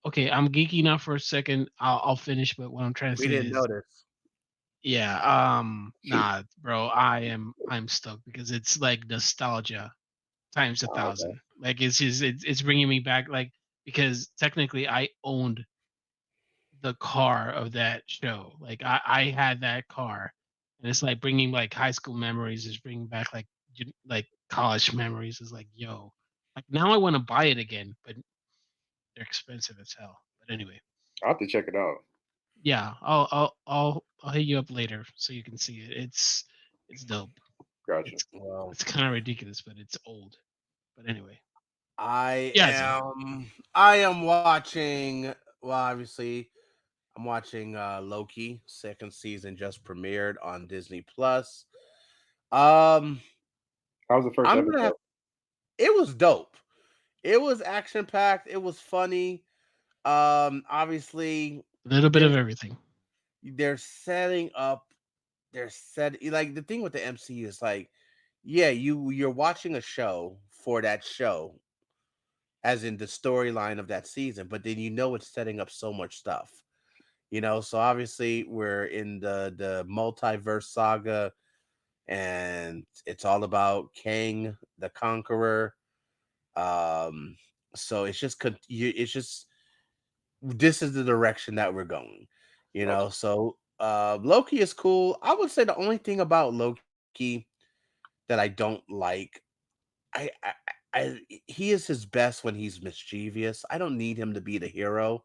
okay. I'm geeking out for a second. I'll finish, but what I'm trying to we say didn't is, notice. yeah, nah, bro, I'm stoked because it's like nostalgia times a Oh, okay. thousand. Like it's bringing me back, like, because technically I owned the car of that show. Like I had that car, and it's like bringing like high school memories. Is bringing back like like college memories. Is like, yo, like now I want to buy it again, but they're expensive as hell. But anyway, I'll have to check it out. yeah, I'll hit you up later so you can see it. It's dope. Gotcha. It's Well, it's kind of ridiculous, but it's old. But anyway, I yeah, Zen. am I am watching. Well, obviously, I'm watching Loki. Second season just premiered on Disney Plus. Um, How was the first I'm gonna have. episode? It was dope. It was action packed. It was funny. Obviously, A little bit they're of everything. they're setting up. They're set like the thing with the MCU is like, yeah, you're watching a show for that show, as in the storyline of that season, but then it's setting up so much stuff. So obviously we're in the multiverse saga, and it's all about Kang the Conqueror. So it's just this is the direction that we're going. Okay. So Loki is cool. I would say the only thing about Loki that I don't like, he is his best when he's mischievous. I don't need him to be the hero.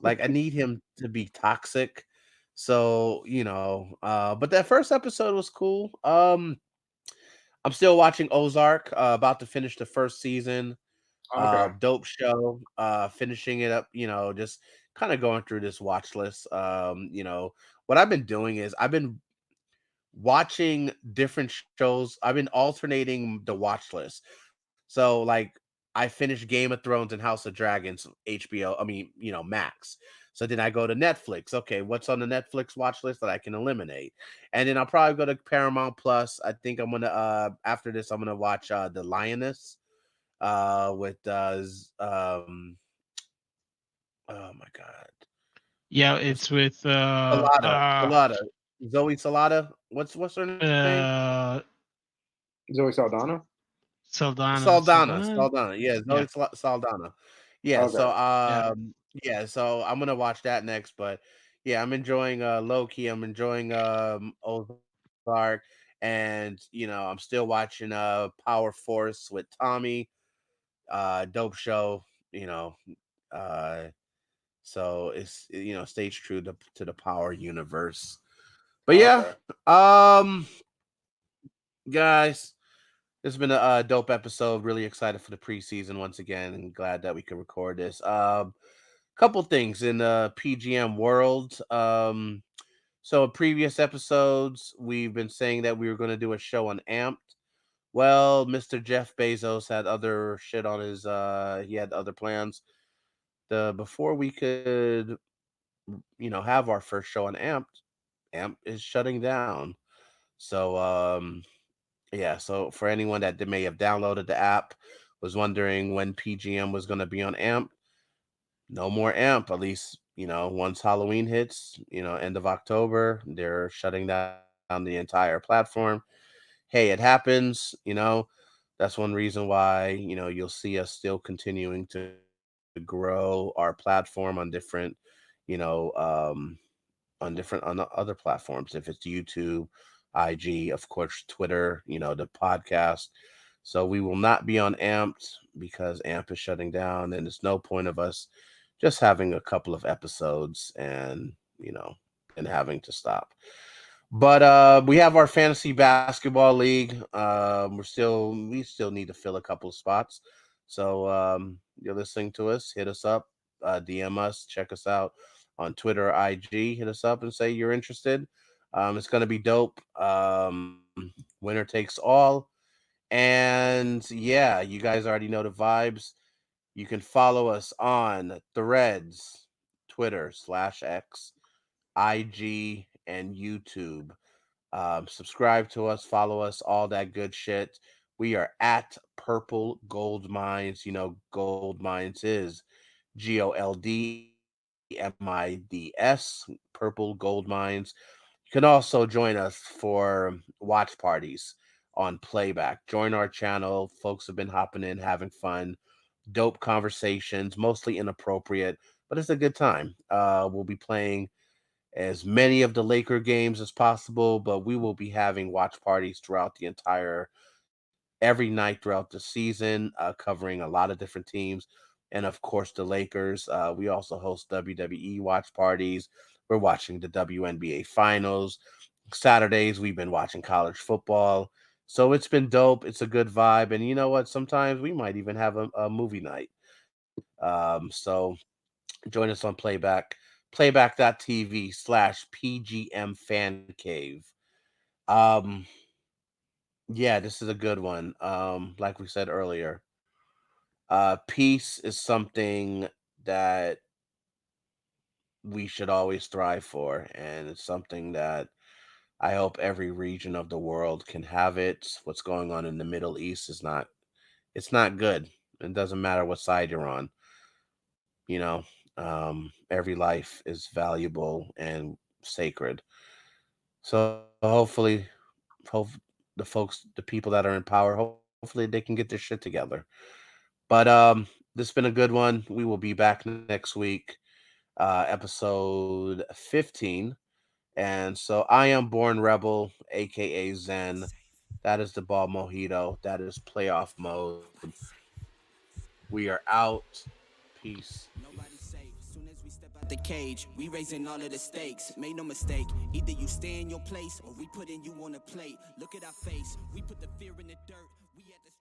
Like I need him to be toxic. So, but that first episode was cool. I'm still watching Ozark, about to finish the first season. Okay. Dope show. Finishing it up, just kind of going through this watch list. What I've been doing is I've been watching different shows. I've been alternating the watch list. So like I finished Game of Thrones and House of Dragons, HBO, I mean, Max. So then I go to Netflix. Okay, what's on the Netflix watch list that I can eliminate? And then I'll probably go to Paramount Plus. I think I'm gonna after this I'm gonna watch The Lioness with oh my god. Yeah, What's it's with Salada. Zoe Salada. What's her name? uh Zoe Saldana. Saldana. Saldana, Saldana. Saldana, yeah, Yeah, Saldana. Yeah, Okay. so, yeah, I'm gonna watch that next, but, yeah, I'm enjoying, Loki, I'm enjoying, Ozark, and, I'm still watching, Power Force with Tommy, dope show, you know, uh, so it's, stays true to the Power universe. But, yeah, Okay. um, guys, it's been a, dope episode. Really excited for the preseason once again, and glad that we could record this. Couple things in the PGM world. So in previous episodes, we've been saying that we were going to do a show on Amped. Well, Mr. Jeff Bezos had other shit on his. He had other plans. The before we could, have our first show on Amped. Amp is shutting down. So yeah, so for anyone that may have downloaded the app, was wondering when PGM was going to be on AMP, no more AMP, at least, once Halloween hits, end of October, they're shutting down the entire platform. Hey, it happens, that's one reason why, you'll see us still continuing to grow our platform on different, you know, on different on the other platforms. If it's YouTube, IG, of course, Twitter, the podcast. So we will not be on Amped because Amp is shutting down, and there's no point of us just having a couple of episodes and and having to stop. But we have our fantasy basketball league. We still need to fill a couple of spots. So you're listening to us, hit us up, DM us, check us out on Twitter or IG. Hit us up and say you're interested. It's gonna be dope. Winner takes all. And yeah, you guys already know the vibes. You can follow us on Threads, Twitter/X, IG, and YouTube. Subscribe to us, follow us, all that good shit. We are at Purple Gold Mines. Gold Mines is GOLDMIDS, Purple Gold Mines. You can also join us for watch parties on playback. Join our channel. Folks have been hopping in, having fun, dope conversations, mostly inappropriate, but it's a good time. We'll be playing as many of the Laker games as possible, but we will be having watch parties throughout the entire every night throughout the season, covering a lot of different teams, and of course the Lakers. We also host WWE watch parties. We're watching the WNBA finals. Saturdays we've been watching college football. So it's been dope. It's a good vibe, and you know what? Sometimes we might even have a movie night. So join us on Playback, playback.tv/PGM Fan Cave. Um, yeah, this is a good one. Like we said earlier, peace is something that we should always strive for, and it's something that I hope every region of the world can have it. What's going on in the Middle East is not it's not good. It doesn't matter what side you're on. You know, every life is valuable and sacred. So hopefully, hope the people that are in power, hopefully they can get their shit together. But this has been a good one. We will be back next week. episode 15. And so I am Born Rebel, aka Zen. That is the Ball Mojito. That is playoff mode. We are out. Peace. Nobody safe. Soon as we step out the cage, we raising all of the stakes. Make no mistake, either you stay in your place or we putting you on a plate. Look at our face, we put the fear in the dirt. We at the